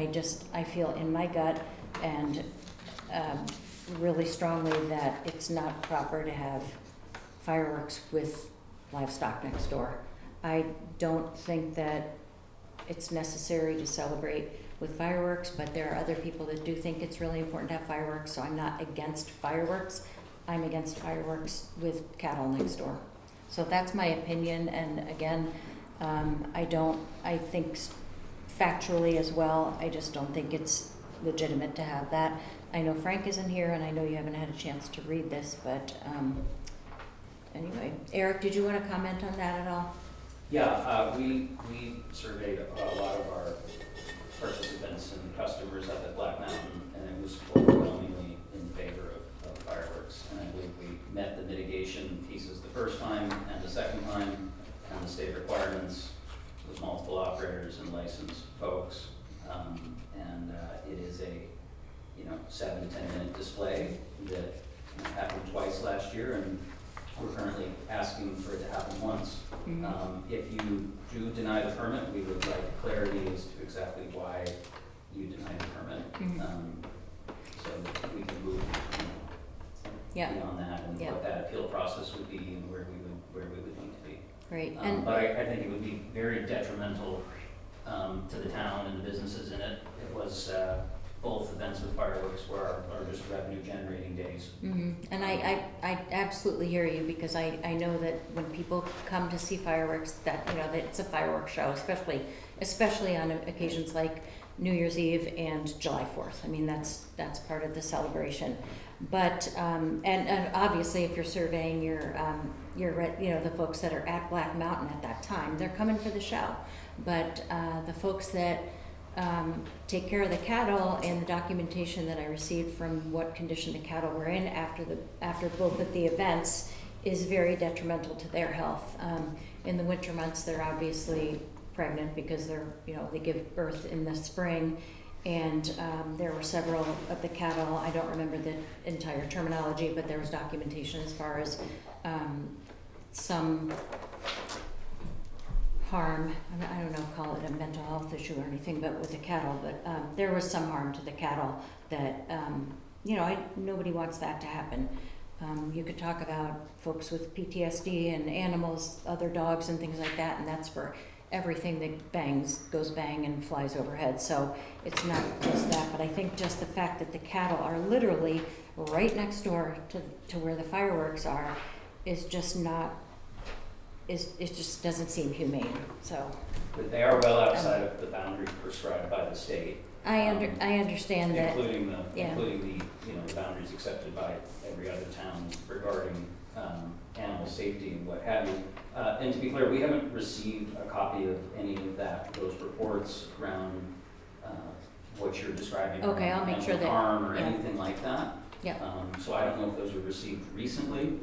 S1: I feel in my gut and really strongly that it's not proper to have fireworks with livestock next door. I don't think that it's necessary to celebrate with fireworks, but there are other people that do think it's really important to have fireworks, so I'm not against fireworks. I'm against fireworks with cattle next door. So that's my opinion, and again, I think factually as well, I just don't think it's legitimate to have that. I know Frank isn't here, and I know you haven't had a chance to read this, but anyway. Eric, did you want to comment on that at all?
S5: Yeah, we surveyed a lot of our participants and customers up at Black Mountain, and it was overwhelmingly in favor of fireworks. And I believe we met the mitigation pieces the first time and the second time, and the state requirements with multiple operators and licensed folks. And it is a 7 to 10 minute display that happened twice last year, and we're currently asking for it to happen once. If you do deny the permit, we would like clarity as to exactly why you denied the permit. So we can move beyond that and what that appeal process would be and where we would need to be.
S1: Great.
S5: But I think it would be very detrimental to the town and the businesses in it. It was both events with fireworks are just revenue generating days.
S1: And I absolutely hear you, because I know that when people come to see fireworks, that, you know, that it's a fireworks show, especially on occasions like New Year's Eve and July 4th. I mean, that's part of the celebration. But, and obviously if you're surveying your, you know, the folks that are at Black Mountain at that time, they're coming for the show. But the folks that take care of the cattle, and the documentation that I received from what condition the cattle were in after both of the events is very detrimental to their health. In the winter months, they're obviously pregnant because they give birth in the spring, and there were several of the cattle. I don't remember the entire terminology, but there was documentation as far as some harm. I don't know, call it a mental health issue or anything, but with the cattle. But there was some harm to the cattle that, nobody wants that to happen. You could talk about folks with PTSD and animals, other dogs and things like that, and that's for everything that goes bang and flies overhead. So it's not just that, but I think just the fact that the cattle are literally right next door to where the fireworks are is just not, it just doesn't seem humane. So
S5: But they are well outside of the boundary prescribed by the state.
S1: I understand that.
S5: Including the boundaries accepted by every other town regarding animal safety and what have you. And to be clear, we haven't received a copy of any of those reports around what you're describing.
S1: Okay, I'll make sure that-
S5: harm or
S1: yeah.
S5: anything like that.
S1: Yeah.
S5: So I don't know if those were received recently.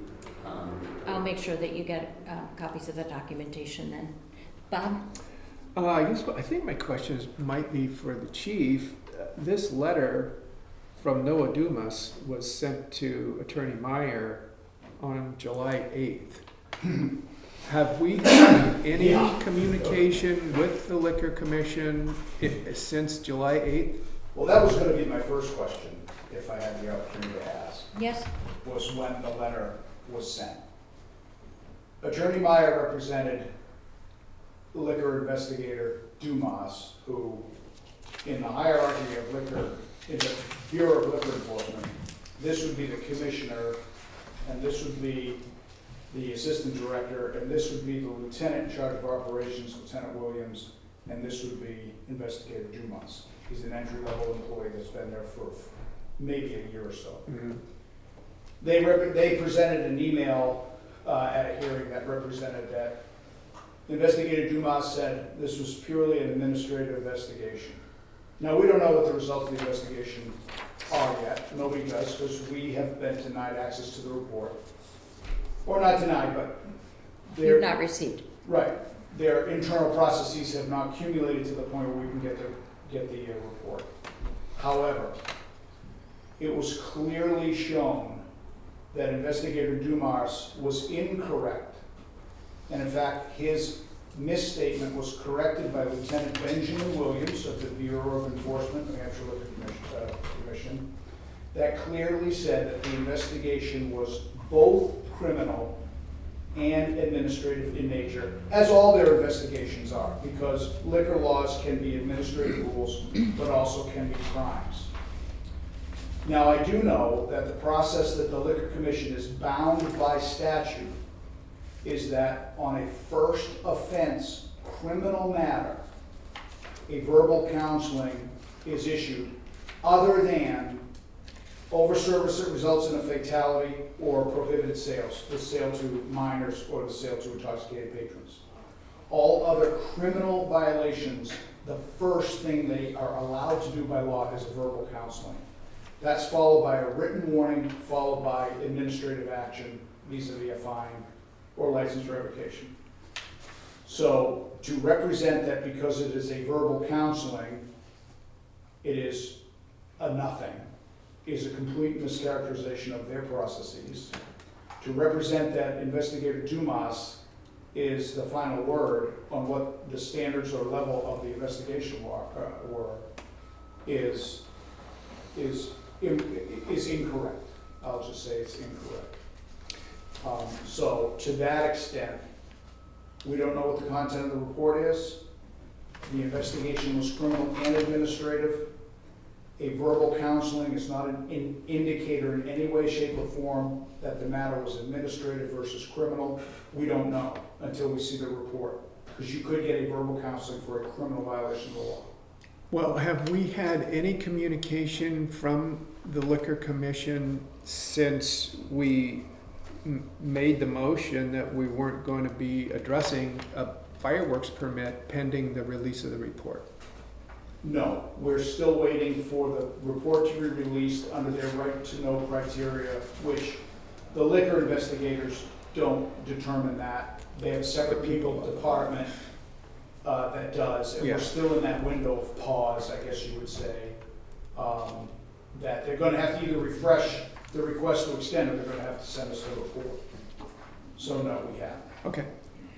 S1: I'll make sure that you get copies of the documentation then. Bob?
S2: I think my questions might be for the chief. This letter from Noah Dumas was sent to Attorney Meyer on July 8th. Have we had any communication with the Liquor Commission since July 8th?
S3: Well, that was gonna be my first question, if I had the opportunity to ask,
S1: Yes?
S3: was when the letter was sent. Attorney Meyer represented liquor investigator Dumas, who, in the hierarchy of liquor, in the Bureau of Liquor Enforcement, this would be the commissioner, and this would be the assistant director, and this would be the lieutenant in charge of operations, Lieutenant Williams, and this would be investigator Dumas. He's an entry-level employee that's been there for maybe a year or so.
S2: Mm-hmm.
S3: They presented an email at a hearing that represented that Investigator Dumas said this was purely an administrative investigation. Now, we don't know what the results of the investigation are yet. Nobody does, because we have been denied access to the report. Or not denied, but
S1: You've not received.
S3: right. Their internal processes have not accumulated to the point where we can get the report. However, it was clearly shown that Investigator Dumas was incorrect. And in fact, his misstatement was corrected by Lieutenant Benjamin Williams of the Bureau of Enforcement, New Hampshire Liquor Commission, that clearly said that the investigation was both criminal and administrative in nature, as all their investigations are, because liquor laws can be administrative rules, but also can be crimes. Now, I do know that the process that the Liquor Commission is bound by statute is that on a first offense criminal matter, a verbal counseling is issued other than overservice that results in a fatality or prohibited sales, the sale to minors or the sale to intoxicated patrons. All other criminal violations, the first thing they are allowed to do by law is verbal counseling. That's followed by a written warning, followed by administrative action vis-a-vis a fine or license revocation. So to represent that because it is a verbal counseling, it is a nothing, is a complete mischaracterization of their processes. To represent that Investigator Dumas is the final word on what the standards or level of the investigation were is incorrect. I'll just say it's incorrect. So to that extent, we don't know what the content of the report is. The investigation was criminal and administrative, a verbal counseling, it's not an indicator in any way, shape, or form that the matter was administrative versus criminal. We don't know until we see the report, because you could get a verbal counseling for a criminal violation of the law.
S2: Well, have we had any communication from the Liquor Commission since we made the motion that we weren't going to be addressing a fireworks permit pending the release of the report?
S3: No, we're still waiting for the report to be released under their right to know criteria, which the liquor investigators don't determine that. They have a separate people department that does, and
S2: Yeah.
S3: we're still in that window of pause, I guess you would say, that they're gonna have to either refresh the request to extend, or they're gonna have to send us the report. So no, we haven't.
S2: Okay,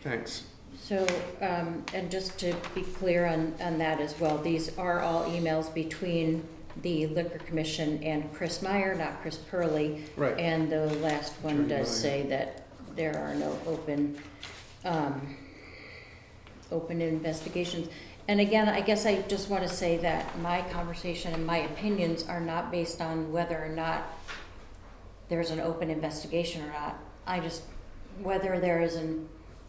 S2: thanks.
S1: So, and just to be clear on that as well, these are all emails between the Liquor Commission and Chris Meyer, not Chris Purley.
S2: Right.
S1: And the last one
S2: Attorney
S1: does
S2: Meyer.
S1: say that there are no open investigations. And again, I guess I just want to say that my conversation and my opinions are not based on whether or not there's an open investigation or not. Whether there is a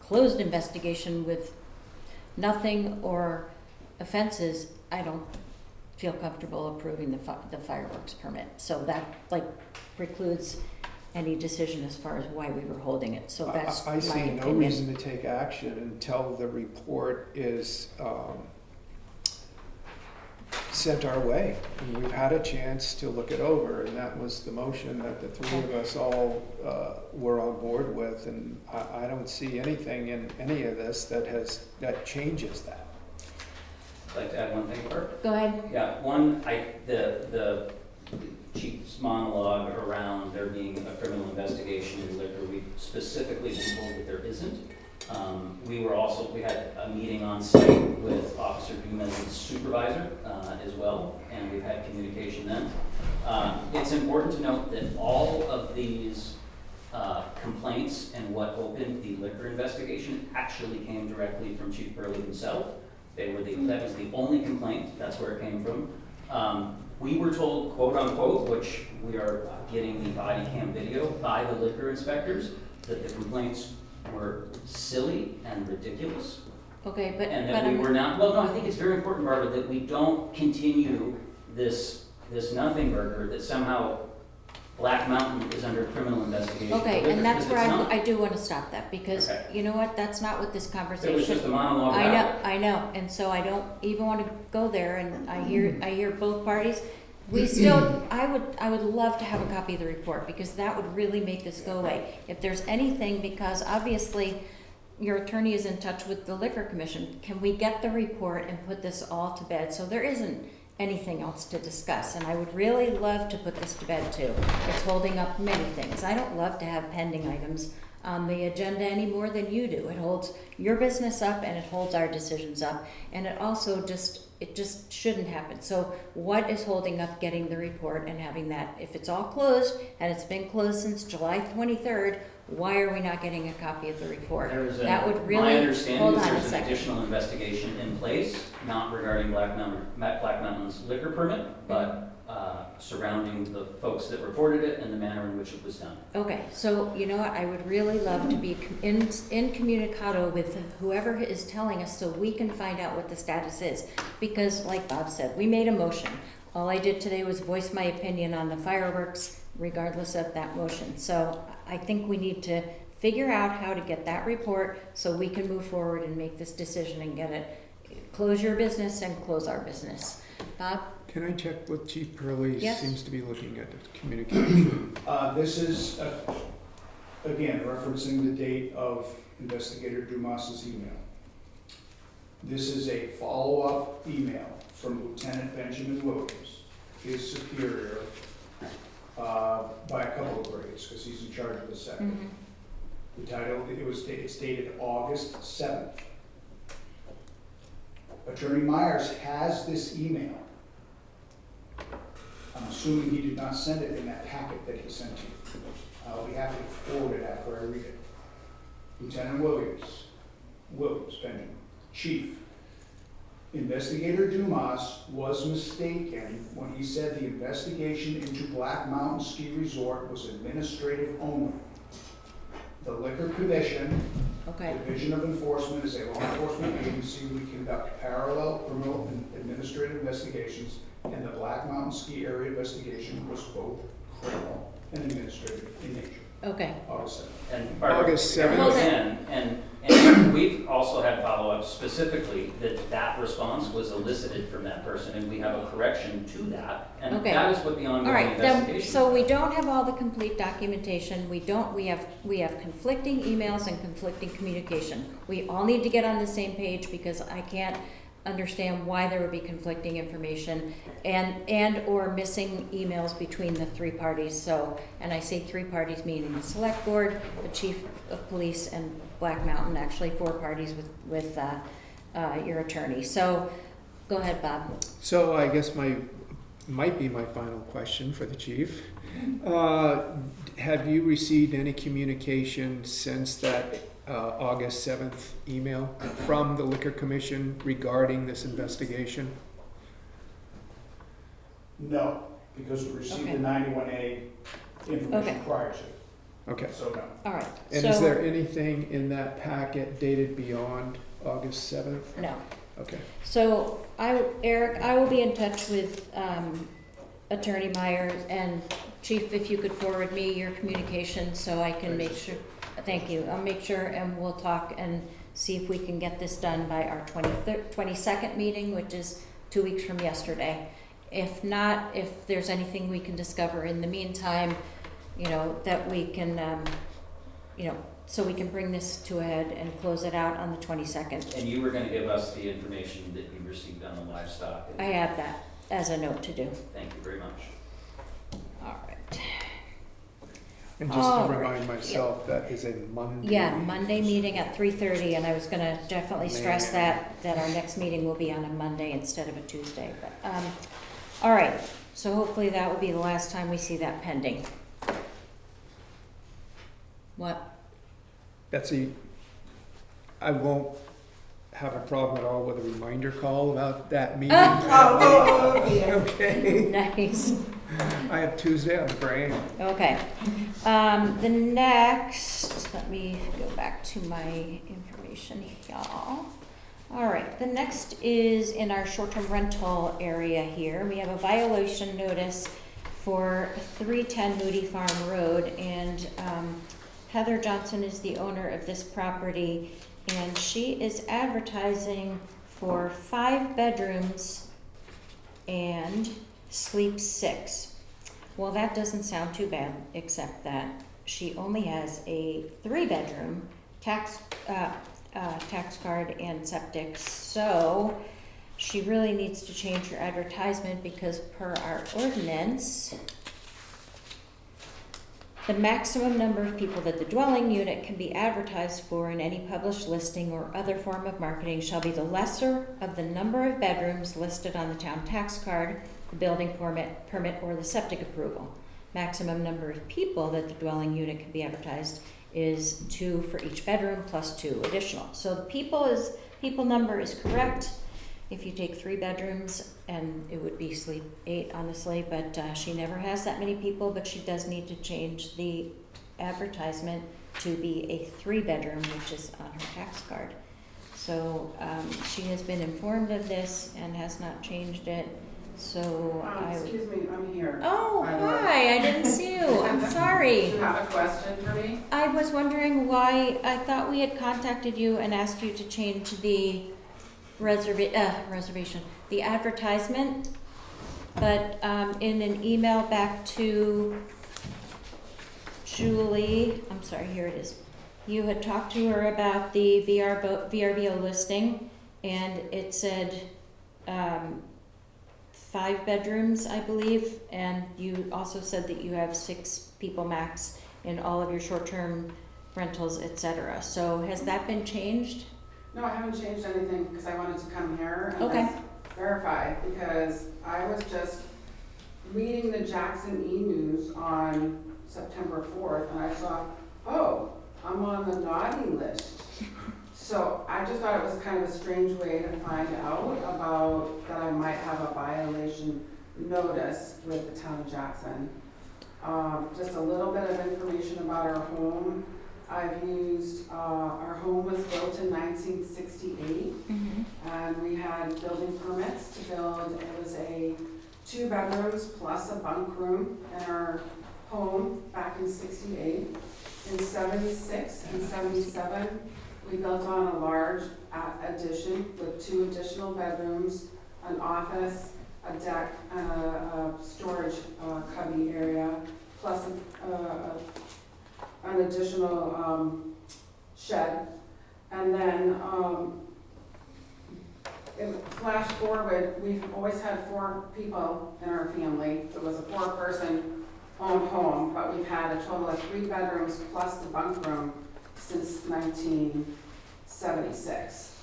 S1: closed investigation with nothing or offenses, I don't feel comfortable approving the fireworks permit. So that precludes any decision as far as why we were holding it. So that's
S2: I
S1: my
S2: see no
S1: opinion.
S2: reason to take action until the report is sent our way. And we've had a chance to look it over, and that was the motion that the three of us all were on board with. And I don't see anything in any of this that changes that.
S5: I'd like to add one thing, Bert.
S1: Go ahead.
S5: Yeah, one, the chief's monologue around there being a criminal investigation in liquor, we've specifically been told that there isn't. We had a meeting on site with Officer Dumas' supervisor as well, and we've had communication then. It's important to note that all of these complaints and what opened the liquor investigation actually came directly from Chief Burley himself. That was the only complaint, that's where it came from. We were told, quote unquote, which we are getting the body cam video by the liquor inspectors, that the complaints were silly and ridiculous.
S1: Okay, but
S5: And that we were not, well, no, I think it's very important, Barbara, that we don't continue this nothing burger that somehow Black Mountain is under criminal investigation.
S1: okay, and that's where
S5: Because it's not.
S1: I do want to stop that, because
S5: Okay.
S1: you know what, that's not what this
S5: It
S1: conversation.
S5: was just a monologue about it.
S1: I know, and so I don't even want to go there, and I hear both parties. We still, I would love to have a copy of the report, because that would really make this go away. If there's anything, because obviously your attorney is in touch with the Liquor Commission, can we get the report and put this all to bed? So there isn't anything else to discuss, and I would really love to put this to bed too. It's holding up many things. I don't love to have pending items on the agenda any more than you do. It holds your business up and it holds our decisions up, and it also just shouldn't happen. So what is holding up getting the report and having that? If it's all closed, and it's been closed since July 23rd, why are we not getting a copy of the report? That would really,
S5: My understanding
S1: hold
S5: is
S1: on a
S5: there's an
S1: second.
S5: additional investigation in place, not regarding Black Mountain's liquor permit, but surrounding the folks that reported it and the manner in which it was done.
S1: Okay, so you know what, I would really love to be in communicado with whoever is telling us, so we can find out what the status is. Because like Bob said, we made a motion. All I did today was voice my opinion on the fireworks, regardless of that motion. So I think we need to figure out how to get that report so we can move forward and make this decision and get it, close your business and close our business. Bob?
S2: Can I check with Chief Purley?
S1: Yes.
S2: Seems to be looking at the communication.
S3: This is, again, referencing the date of Investigator Dumas's email. This is a follow-up email from Lieutenant Benjamin Williams, his superior, by a couple of grades, because he's in charge of the second. The title, it's dated August 7th. Attorney Myers has this email. I'm assuming he did not send it in that packet that he sent you. I'll be happy to forward it after I read it. Lieutenant Williams, Benjamin, Chief, Investigator Dumas was mistaken when he said the investigation into Black Mountain Ski Resort was administrative only. The Liquor Commission,
S1: Okay,
S3: Division of Enforcement, is a law enforcement agency. We conduct parallel criminal and administrative investigations, and the Black Mountain Ski Area investigation was both criminal and administrative in nature.
S1: okay.
S3: August 7th.
S5: And Barbara,
S2: August
S5: here
S2: 7th.
S5: again, and we've also had follow-up specifically that response was elicited from that person, and we have a correction to that, and
S1: Okay.
S5: that is what the
S1: All
S5: ongoing
S1: right, then,
S5: investigation.
S1: so we don't have all the complete documentation, we have conflicting emails and conflicting communication. We all need to get on the same page because I can't understand why there would be conflicting information and/or missing emails between the three parties, so, and I say three parties meaning the select board, the chief of police, and Black Mountain, actually four parties with your attorney. So, go ahead, Bob.
S2: So I guess might be my final question for the chief. Have you received any communication since that August 7th email from the Liquor Commission regarding this investigation?
S3: No, because we received
S1: Okay.
S3: the 91A information
S1: Okay.
S3: prior to,
S2: Okay.
S3: so no.
S1: All right,
S2: And is
S1: so,
S2: there anything in that packet dated beyond August 7th?
S1: no.
S2: Okay.
S1: So, Eric, I will be in touch with Attorney Myers, and Chief, if you could forward me your communication so I can make sure, thank you, I'll make sure, and we'll talk and see if we can get this done by our 22nd meeting, which is 2 weeks from yesterday. If not, if there's anything we can discover in the meantime, you know, that we can, you know, so we can bring this to a head and close it out on the 22nd.
S5: And you were gonna give us the information that you received on the livestock.
S1: I have that as a note to do.
S5: Thank you very much.
S1: All right.
S2: And just
S1: All
S2: to
S1: right.
S2: remind myself, that is a Monday.
S1: Yeah, Monday meeting at 3:30, and I was gonna definitely stress
S2: Man.
S1: that our next meeting will be on a Monday instead of a Tuesday, but, all right. So hopefully that will be the last time we see that pending. What?
S2: Betsy, I won't have a problem at all with a reminder call about that meeting. Okay.
S1: Nice.
S2: I have Tuesday on the brain.
S1: Okay. The next, let me go back to my information, y'all. All right, the next is in our short-term rental area here. We have a violation notice for 310 Moody Farm Road, and Heather Johnson is the owner of this property, and she is advertising for 5 bedrooms and sleep 6. Well, that doesn't sound too bad, except that she only has a 3-bedroom tax card and septic, so she really needs to change her advertisement because per our ordinance, the maximum number of people that the dwelling unit can be advertised for in any published listing or other form of marketing shall be the lesser of the number of bedrooms listed on the town tax card, the building permit, or the septic approval. Maximum number of people that the dwelling unit can be advertised is 2 for each bedroom plus 2 additional. So the people number is correct. If you take 3 bedrooms, and it would be sleep 8 honestly, but she never has that many people, but she does need to change the advertisement to be a 3-bedroom, which is on her tax card. So she has been informed of this and has not changed it. So
S9: Excuse me, I'm here.
S1: Oh,
S9: By the way.
S1: hi, I didn't see you. I'm sorry.
S9: Do you have a question for me?
S1: I was wondering why, I thought we had contacted you and asked you to change the reservation, the advertisement, but in an email back to Julie, I'm sorry, here it is. You had talked to her about the VRBO listing, and it said 5 bedrooms, I believe, and you also said that you have 6 people max in all of your short-term rentals, etc. So has that been changed?
S9: No, I haven't changed anything because I wanted to come here and
S1: Okay.
S9: just verify, because I was just reading the Jackson E-News on September 4th and I saw, oh, I'm on the naughty list. So I just thought it was kind of a strange way to find out about that I might have a violation notice with the town of Jackson. Just a little bit of information about our home. I've used, our home was built in 1968, and we had building permits to build. It was a 2 bedrooms plus a bunk room in our home back in 68. In 76 and 77, we built on a large addition with 2 additional bedrooms, an office, a deck, and a storage cubby area, plus an additional shed. And then flash forward, we've always had 4 people in our family. It was a 4-person owned home, but we've had a total of 3 bedrooms plus the bunk room since 1976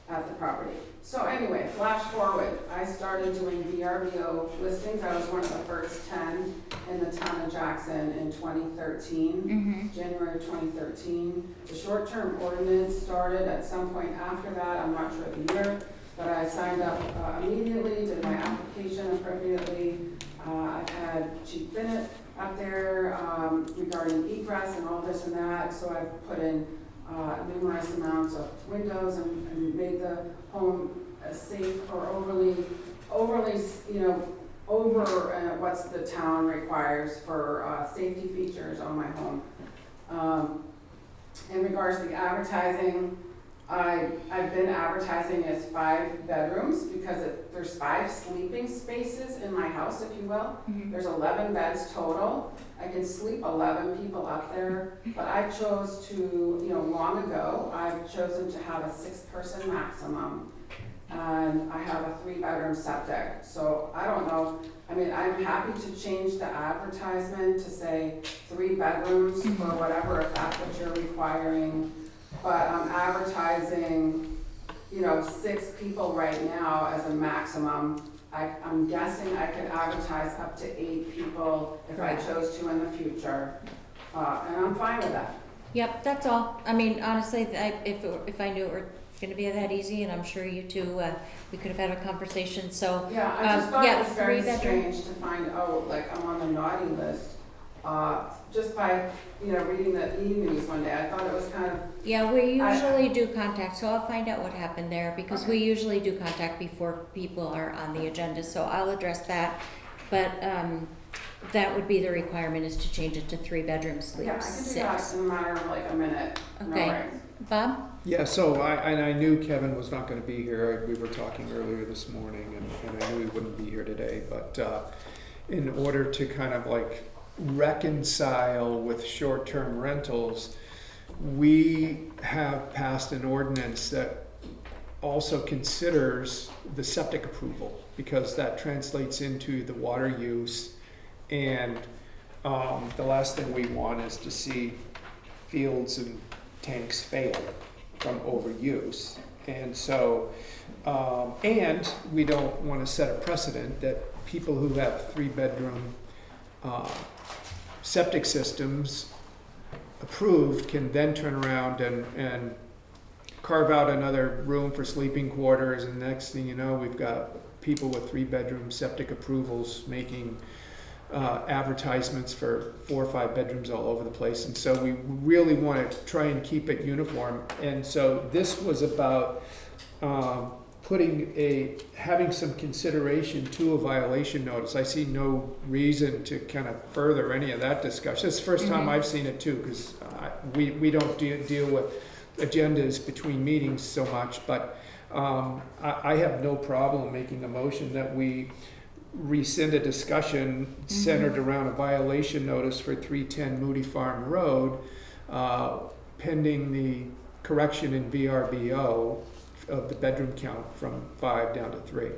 S9: at the property. So anyway, flash forward, I started doing VRBO listings. I was one of the first 10 in the town of Jackson in 2013, January of 2013. The short-term ordinance started at some point after that, I'm not sure the year, but I signed up immediately, did my application appropriately. I've had Chief Bennett up there regarding egress and all this and that, so I've put in numerous amounts of windows and made the home safe or overly, over what's the town requires for safety features on my home. In regards to the advertising, I've been advertising as 5 bedrooms because there's 5 sleeping spaces in my house, if you will. There's 11 beds total. I can sleep 11 people up there, but I chose to, long ago, I've chosen to have a 6-person maximum. And I have a 3-bedroom septic. So I don't know, I'm happy to change the advertisement to say 3 bedrooms or whatever, if that's what you're requiring. But I'm advertising, 6 people right now as a maximum. I'm guessing I could advertise up to 8 people if I chose to in the future. And I'm fine with that.
S1: Yep, that's all. Honestly, if I knew it were gonna be that easy, and I'm sure you two, we could have had a conversation, so.
S9: Yeah, I just thought it was very
S1: 3-bedroom.
S9: strange to find out, I'm on the naughty list, just by, reading the e-news one day. I thought it was kind of.
S1: Yeah, we usually do contact, so I'll find out what happened there, because we usually do contact before people are on the agenda, so I'll address that. But, that would be the requirement, is to change it to 3 bedroom sleep,
S9: Yeah, I can do that
S1: 6.
S9: in a matter of a minute. No
S1: Okay.
S9: worries.
S1: Bob?
S2: Yeah, so I knew Kevin was not gonna be here. We were talking earlier this morning, and I knew he wouldn't be here today, but in order to kind of reconcile with short-term rentals, we have passed an ordinance that also considers the septic approval, because that translates into the water use. And the last thing we want is to see fields and tanks fail from overuse. And so, and we don't want to set a precedent that people who have 3-bedroom septic systems approved can then turn around and carve out another room for sleeping quarters, and next thing you know, we've got people with 3-bedroom septic approvals making advertisements for 4 or 5 bedrooms all over the place. And so we really want to try and keep it uniform. And so this was about having some consideration to a violation notice. I see no reason to kind of further any of that discussion. It's the first time I've seen it too, because we don't deal with agendas between meetings so much, but I have no problem making a motion that we rescind a discussion centered around a violation notice for 310 Moody Farm Road, pending the correction in VRBO of the bedroom count from 5 down to 3.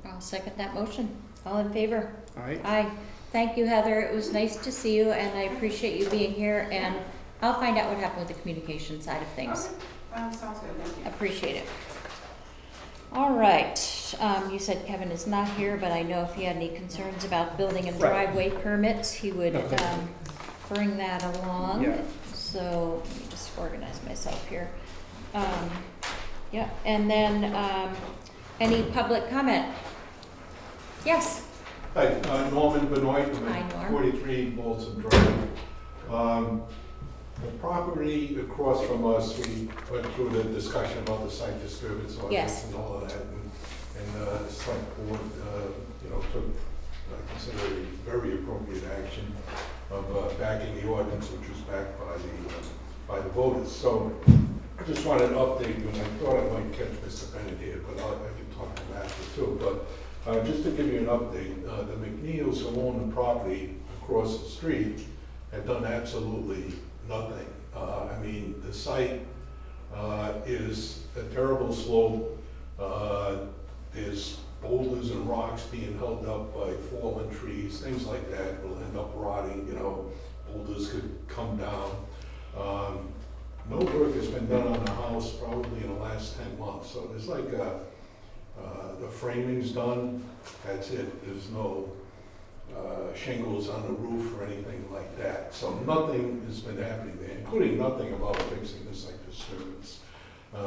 S1: I'll second that motion. All in favor?
S2: All right?
S1: Aye. Thank you, Heather. It was nice to see you, and I appreciate you being here, and I'll find out what happened with the communication side of things.
S9: Okay. Sounds good, thank you.
S1: Appreciate it. All right, you said Kevin is not here, but I know if he had any concerns about building and
S2: Right.
S1: driveway permits, he would
S2: Okay.
S1: bring that along.
S2: Yeah.
S1: So let me just organize myself here. Yeah, and then, any public comment? Yes,
S10: Hi, Norman Benoit,
S1: Hi, Norm.
S10: 43 Bolton Drive. The property across from us, we went through the discussion about the site disturbance
S1: Yes.
S10: ordinance and all of that. And the select board, took, I consider a very appropriate action of backing the ordinance, which was backed by the voters. So I just wanted to update you, and I thought I might catch Mr. Bennett here, but I can talk to him after too. But just to give you an update, the McNeils who own the property across the street had done absolutely nothing. I mean, the site is a terrible slope. There's boulders and rocks being held up by fallen trees, things like that will end up rotting, boulders could come down. No work has been done on the house probably in the last 10 months, so there's like the framing's done, that's it. There's no shingles on the roof or anything like that. So nothing has been happening there, including nothing about fixing the site disturbance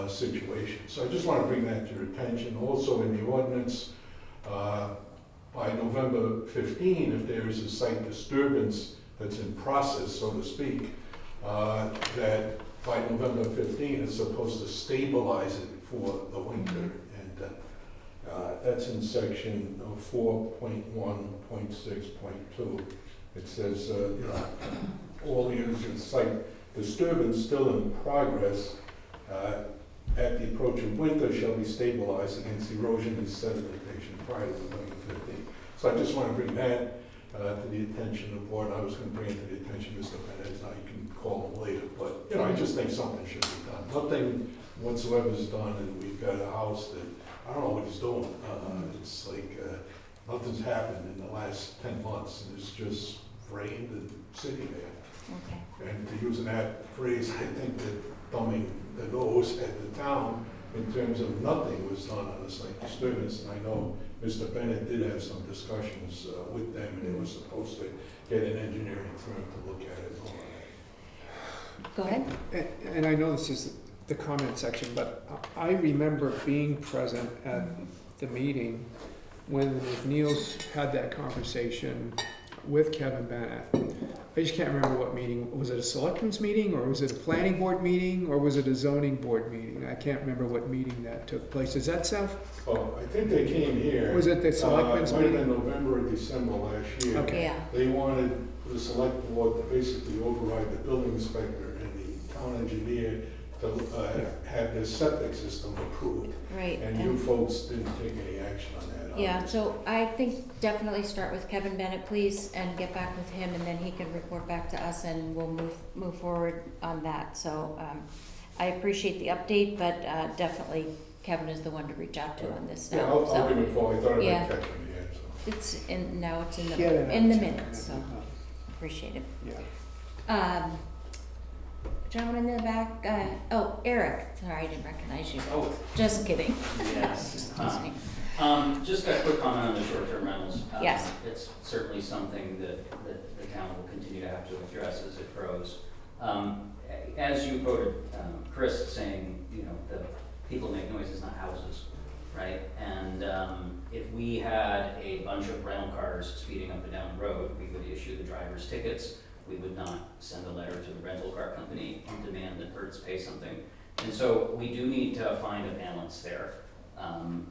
S10: situation. So I just want to bring that to your attention. Also in the ordinance, by November 15, if there is a site disturbance that's in process, so to speak, that by November 15, it's supposed to stabilize it for the winter. And that's in section 4.1.6.2. It says, all areas of site disturbance still in progress at the approach of winter shall be stabilized against erosion and sedimentation prior to November 15. So I just want to bring that to the attention of the board. I was going to bring it to the attention of Mr. Bennett, now you can call him later. But, I just think something should be done. Nothing whatsoever is done, and we've got a house that, I don't know what he's doing. It's like nothing's happened in the last 10 months, and it's just rained and sitting there.
S1: okay.
S10: And to use that phrase, I think that thumbing the nose at the town in terms of nothing was done on the site disturbance. And I know Mr. Bennett did have some discussions with them, and they were supposed to get an engineering firm to look at it and all that.
S1: Go ahead.
S2: And I know this is the comment section, but I remember being present at the meeting when the McNeils had that conversation with Kevin Bennett. I just can't remember what meeting. Was it a selectmen's meeting, or was it a planning board meeting, or was it a zoning board meeting? I can't remember what meeting that took place. Does that sound?
S10: Oh, I think they came here.
S2: Was it the selectmen's
S10: It might have
S2: meeting?
S10: been November or December last year.
S2: Okay.
S1: Yeah,
S10: They wanted the select board to basically override the building inspector and the town engineer to have their septic system approved.
S1: right.
S10: And you folks didn't take any action on that.
S1: Yeah, so I think definitely start with Kevin Bennett, please, and get back with him, and then he can report back to us, and we'll move forward on that. So I appreciate the update, but definitely Kevin is the one to reach out to on this
S10: Yeah,
S1: now.
S10: I'll give it a call. I thought I
S1: Yeah.
S10: might catch him here, so.
S1: It's in, now it's in
S2: Yeah,
S1: the minutes, so appreciate it.
S2: Yeah.
S1: Gentleman in the back, Eric, sorry, I didn't recognize you.
S5: Oh,
S1: Just kidding.
S5: yes.
S1: Excuse me.
S5: Just a quick comment on the short-term rentals.
S1: Yes.
S5: It's certainly something that the town will continue to have to address as it grows. As you quoted Chris saying, the people make noises, not houses, right? And if we had a bunch of rental cars speeding up and down the road, we would issue the driver's tickets. We would not send a letter to the rental car company and demand that Hertz pay something. And so we do need to find a balance there.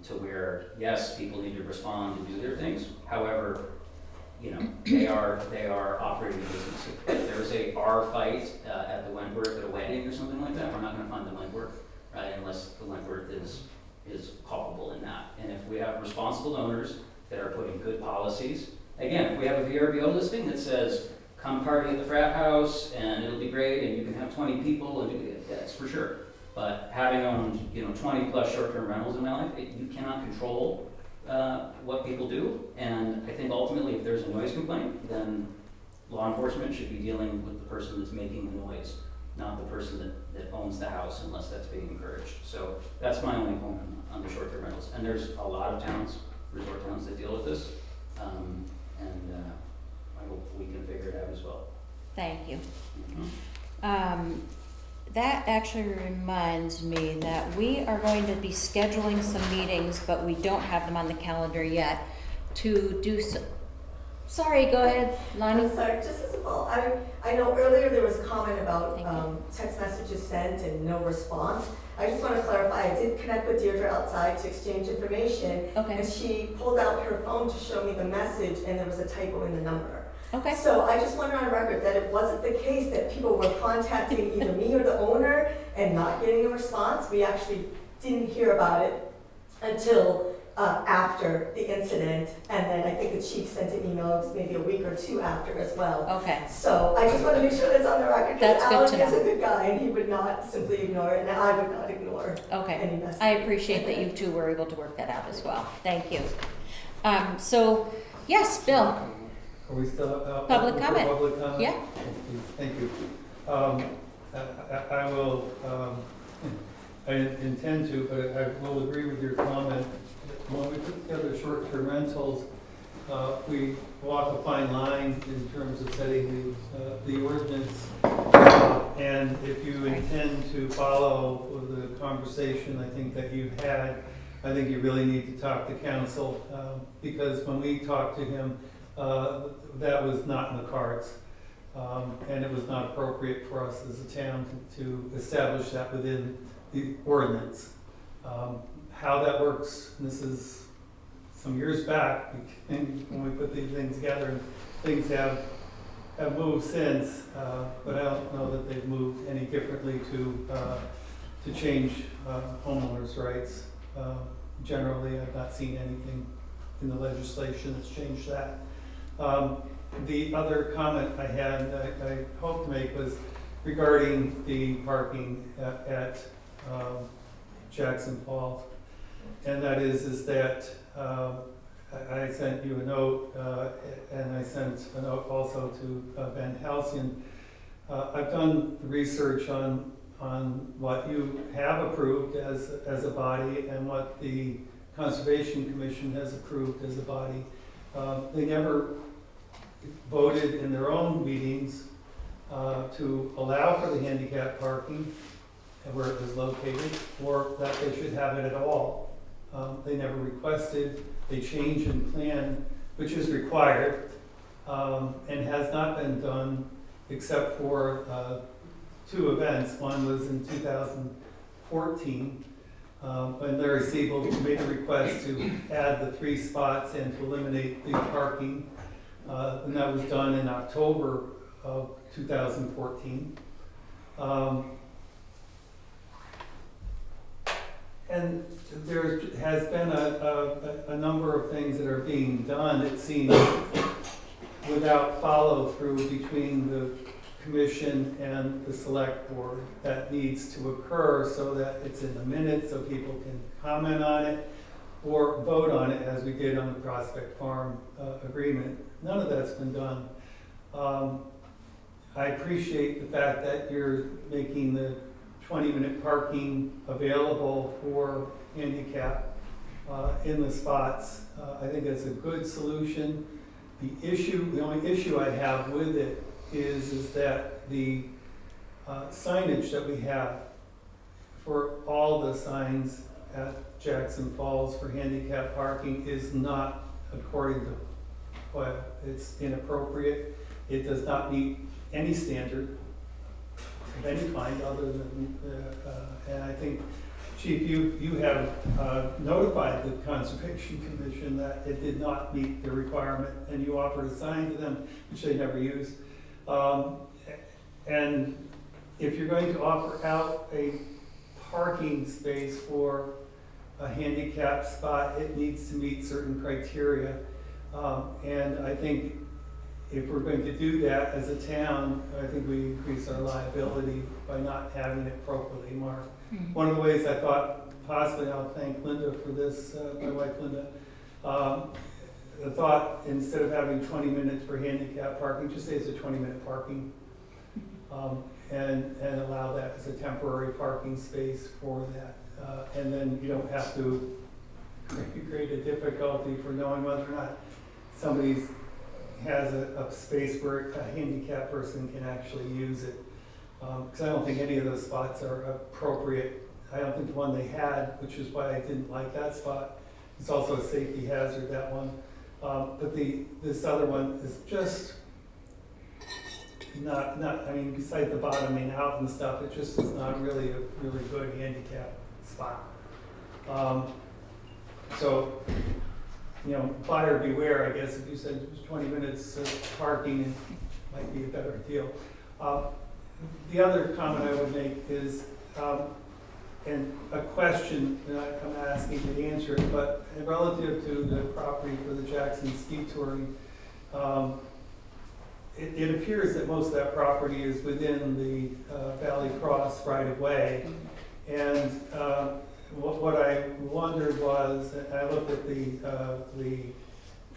S5: To where, yes, people need to respond and do their things. However, they are operating businesses. If there's a bar fight at the Wentworth at a wedding or something like that, we're not going to fund the Wentworth, right? Unless the Wentworth is culpable in that. And if we have responsible owners that are putting good policies, again, if we have a VRBO listing that says, come party at the frat house and it'll be great and you can have 20 people, and that's for sure. But having owned, 20 plus short-term rentals in my life, you cannot control what people do. And I think ultimately, if there's a noise complaint, then law enforcement should be dealing with the person that's making the noise, not the person that owns the house, unless that's being encouraged. So that's my only point on the short-term rentals. And there's a lot of towns, resort towns, that deal with this. I hope we can figure it out as well.
S1: Thank you.
S5: Mhm.
S1: that actually reminds me that we are going to be scheduling some meetings, but we don't have them on the calendar yet, to do so. Sorry, go ahead, Lonnie.
S6: I'm sorry, just as a follow, I know earlier there was a comment about
S1: Thank you.
S6: text messages sent and no response. I just want to clarify, I did connect with Deirdre outside to exchange information,
S1: Okay,
S6: and she pulled out her phone to show me the message, and there was a typo in the number.
S1: okay.
S6: So I just want on record that it wasn't the case that people were contacting either me or the owner and not getting a response. We actually didn't hear about it until after the incident, and then I think the chief sent an email maybe a week or two after as well.
S1: Okay,
S6: So I just want to make sure that's on the record, because
S1: That's good
S6: Alan
S1: to
S6: is
S1: know.
S6: a good guy, and he would not simply ignore it, and I would not ignore
S1: okay.
S6: any message.
S1: I appreciate that you two were able to work that out as well. Thank you. So, yes, Bill?
S8: Are we still
S1: Public
S8: open for
S1: comment.
S8: public comment?
S1: Yeah.
S8: Thank you. I will, I intend to, but I will agree with your comment. When we put together short-term rentals, we walk a fine line in terms of setting the ordinance. And if you intend to follow the conversation I think that you had, I think you really need to talk to council, because when we talked to him, that was not in the cards. And it was not appropriate for us as a town to establish that within the ordinance. How that works, this is some years back, when we put these things together, and things have moved since, but I don't know that they've moved any differently to change homeowners' rights. Generally, I've not seen anything in the legislation that's changed that. The other comment I had, I hope to make, was regarding the parking at Jackson Falls. And that is that I sent you a note, and I sent a note also to Ben Halcyon. I've done research on what you have approved as a body and what the Conservation Commission has approved as a body. They never voted in their own meetings to allow for the handicap parking where it was located, or that they should have it at all. They never requested a change in plan, which is required, and has not been done except for 2 events. One was in 2014, when Larry Siebel made a request to add the 3 spots and to eliminate the parking. And that was done in October of 2014. And there has been a number of things that are being done, it seems, without follow-through between the commission and the select board. That needs to occur so that it's in the minutes, so people can comment on it or vote on it, as we did on the Prospect Farm agreement. None of that's been done. I appreciate the fact that you're making the 20-minute parking available for handicap in the spots. I think that's a good solution. The only issue I have with it is that the signage that we have for all the signs at Jackson Falls for handicap parking is not according to what it's inappropriate. It does not meet any standard of any kind other than, and I think, Chief, you have notified the Conservation Commission that it did not meet the requirement, and you offered a sign to them, which they never used. And if you're going to offer out a parking space for a handicap spot, it needs to meet certain criteria. And I think if we're going to do that as a town, I think we increase our liability by not having it properly marked.
S1: Mm-hmm.
S8: One of the ways I thought, possibly I'll thank Linda for this, my wife Linda, I thought instead of having 20 minutes for handicap parking, just say it's a 20-minute parking, and allow that as a temporary parking space for that. And then you don't have to create a difficulty for knowing whether or not somebody has a space where a handicapped person can actually use it. Because I don't think any of those spots are appropriate. I don't think the one they had, which is why I didn't like that spot, it's also a safety hazard, that one. But this other one is just not, I mean, besides the bottoming out and stuff, it just is not really a really good handicap spot. So, you know, buyer beware, I guess. If you said it was 20 minutes of parking, it might be a better deal. The other comment I would make is, and a question, and I'm not asking you to answer it, but relative to the property for the Jackson Ski Touring, it appears that most of that property is within the Valley Cross right-of-way. And what I wondered was, I looked at the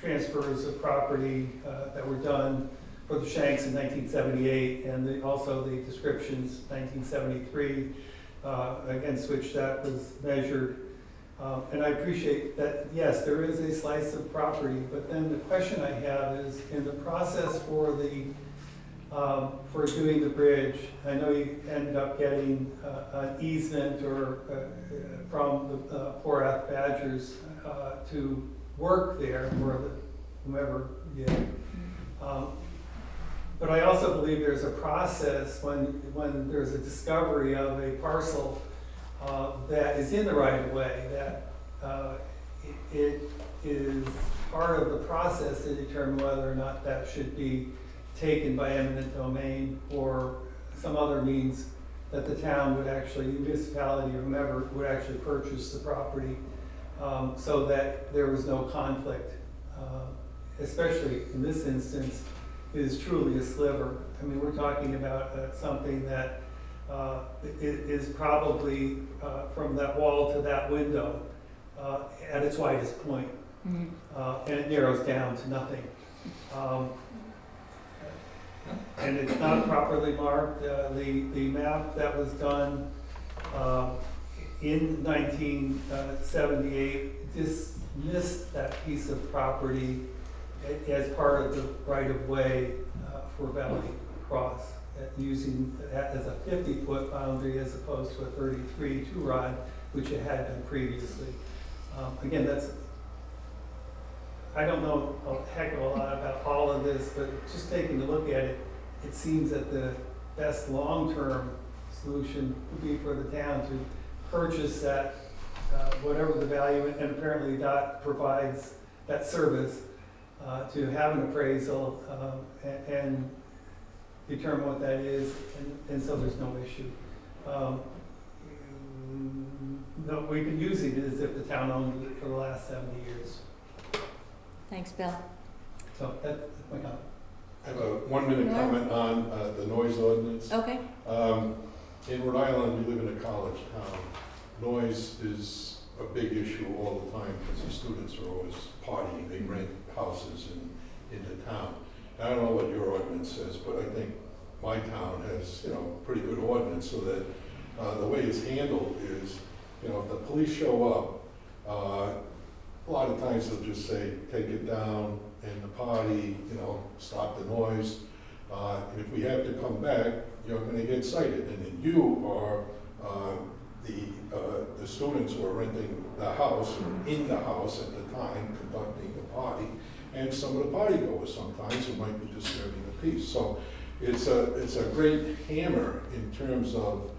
S8: transfers of property that were done for the Shanks in 1978, and also the descriptions 1973, against which that was measured. And I appreciate that, yes, there is a slice of property, but then the question I have is, in the process for doing the bridge, I know you ended up getting an easement from the Porath Badgers to work there, or whomever did. But I also believe there's a process when there's a discovery of a parcel that is in the right of way, that it is part of the process to determine whether or not that should be taken by eminent domain or some other means that the town would actually, municipality or whomever, would actually purchase the property, so that there was no conflict. Especially in this instance, it is truly a sliver. I mean, we're talking about something that is probably from that wall to that window at its widest point. And it narrows down to nothing. And it's not properly marked. The map that was done in 1978 dismissed that piece of property as part of the right-of-way for Valley Cross, using that as a 50-foot boundary as opposed to a 33 two-rod, which it had been previously. Again, I don't know a heck of a lot about all of this, but just taking a look at it, it seems that the best long-term solution would be for the town to purchase that, whatever the value, and apparently DOT provides that service, to have an appraisal and determine what that is, and so there's no issue. No, we've been using it as if the town owned it for the last 70 years.
S1: Thanks, Bill.
S8: So that's my comment.
S10: I have a 1-minute comment on the noise ordinance.
S1: Okay.
S10: In Rhode Island, we live in a college town. Noise is a big issue all the time because the students are always partying. They rent houses in the town. I don't know what your ordinance says, but I think my town has, pretty good ordinance, so that the way it's handled is, if the police show up, a lot of times they'll just say, take it down, and the party, stop the noise. And if we have to come back, you're gonna get cited, and then you are the students who are renting the house, or in the house at the time, conducting the party, and some of the partygoers sometimes who might be disturbing the peace. So it's a great hammer in terms of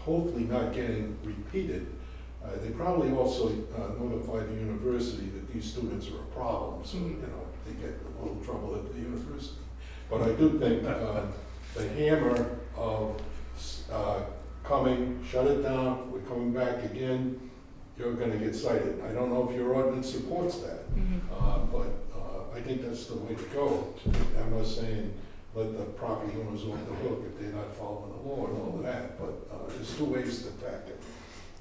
S10: hopefully not getting repeated. They probably also notify the university that these students are a problem, so they get a little trouble at the university. But I do think the hammer of coming, shut it down, we're coming back again, you're going to get cited. I don't know if your ordinance supports that, but I think that's the way to go. I'm not saying let the property owners off the hook if they're not following the law and all of that, but there's 2 ways to attack it.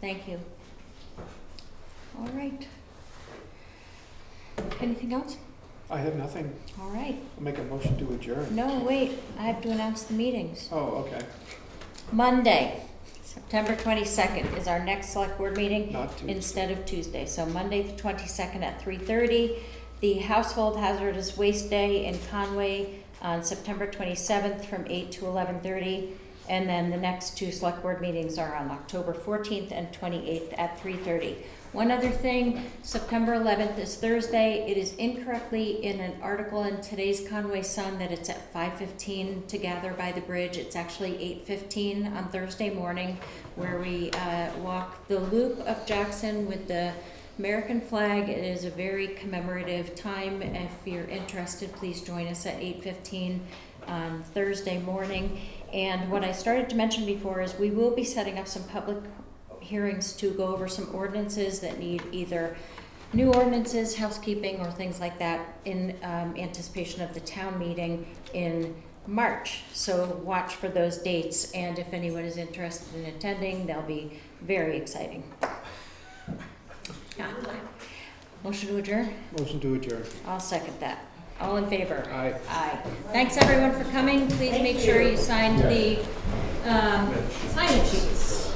S1: Thank you. All right. Anything else?
S2: I have nothing.
S1: All right.
S2: I'll make a motion to adjourn.
S1: No, wait, I have to announce the meetings.
S2: Oh, okay.
S1: Monday, September 22nd is our next select board meeting
S2: Not Tuesday.
S1: instead of Tuesday. So Monday the 22nd at 3:30. The Household Hazardous Waste Day in Conway on September 27th from 8 to 11:30. And then the next two select board meetings are on October 14th and 28th at 3:30. One other thing, September 11th is Thursday. It is incorrectly in an article in today's Conway Sun that it's at 5:15 to gather by the bridge. It's actually 8:15 on Thursday morning, where we walk the loop of Jackson with the American flag. It is a very commemorative time. If you're interested, please join us at 8:15 on Thursday morning. And what I started to mention before is we will be setting up some public hearings to go over some ordinances that need either new ordinances, housekeeping, or things like that in anticipation of the town meeting in March. So watch for those dates, and if anyone is interested in attending, they'll be very exciting. Yeah. Motion to adjourn?
S2: Motion to adjourn.
S1: I'll second that. All in favor?
S2: Aye.
S1: Aye. Thanks everyone for coming. Please make sure you sign the sign-in sheets.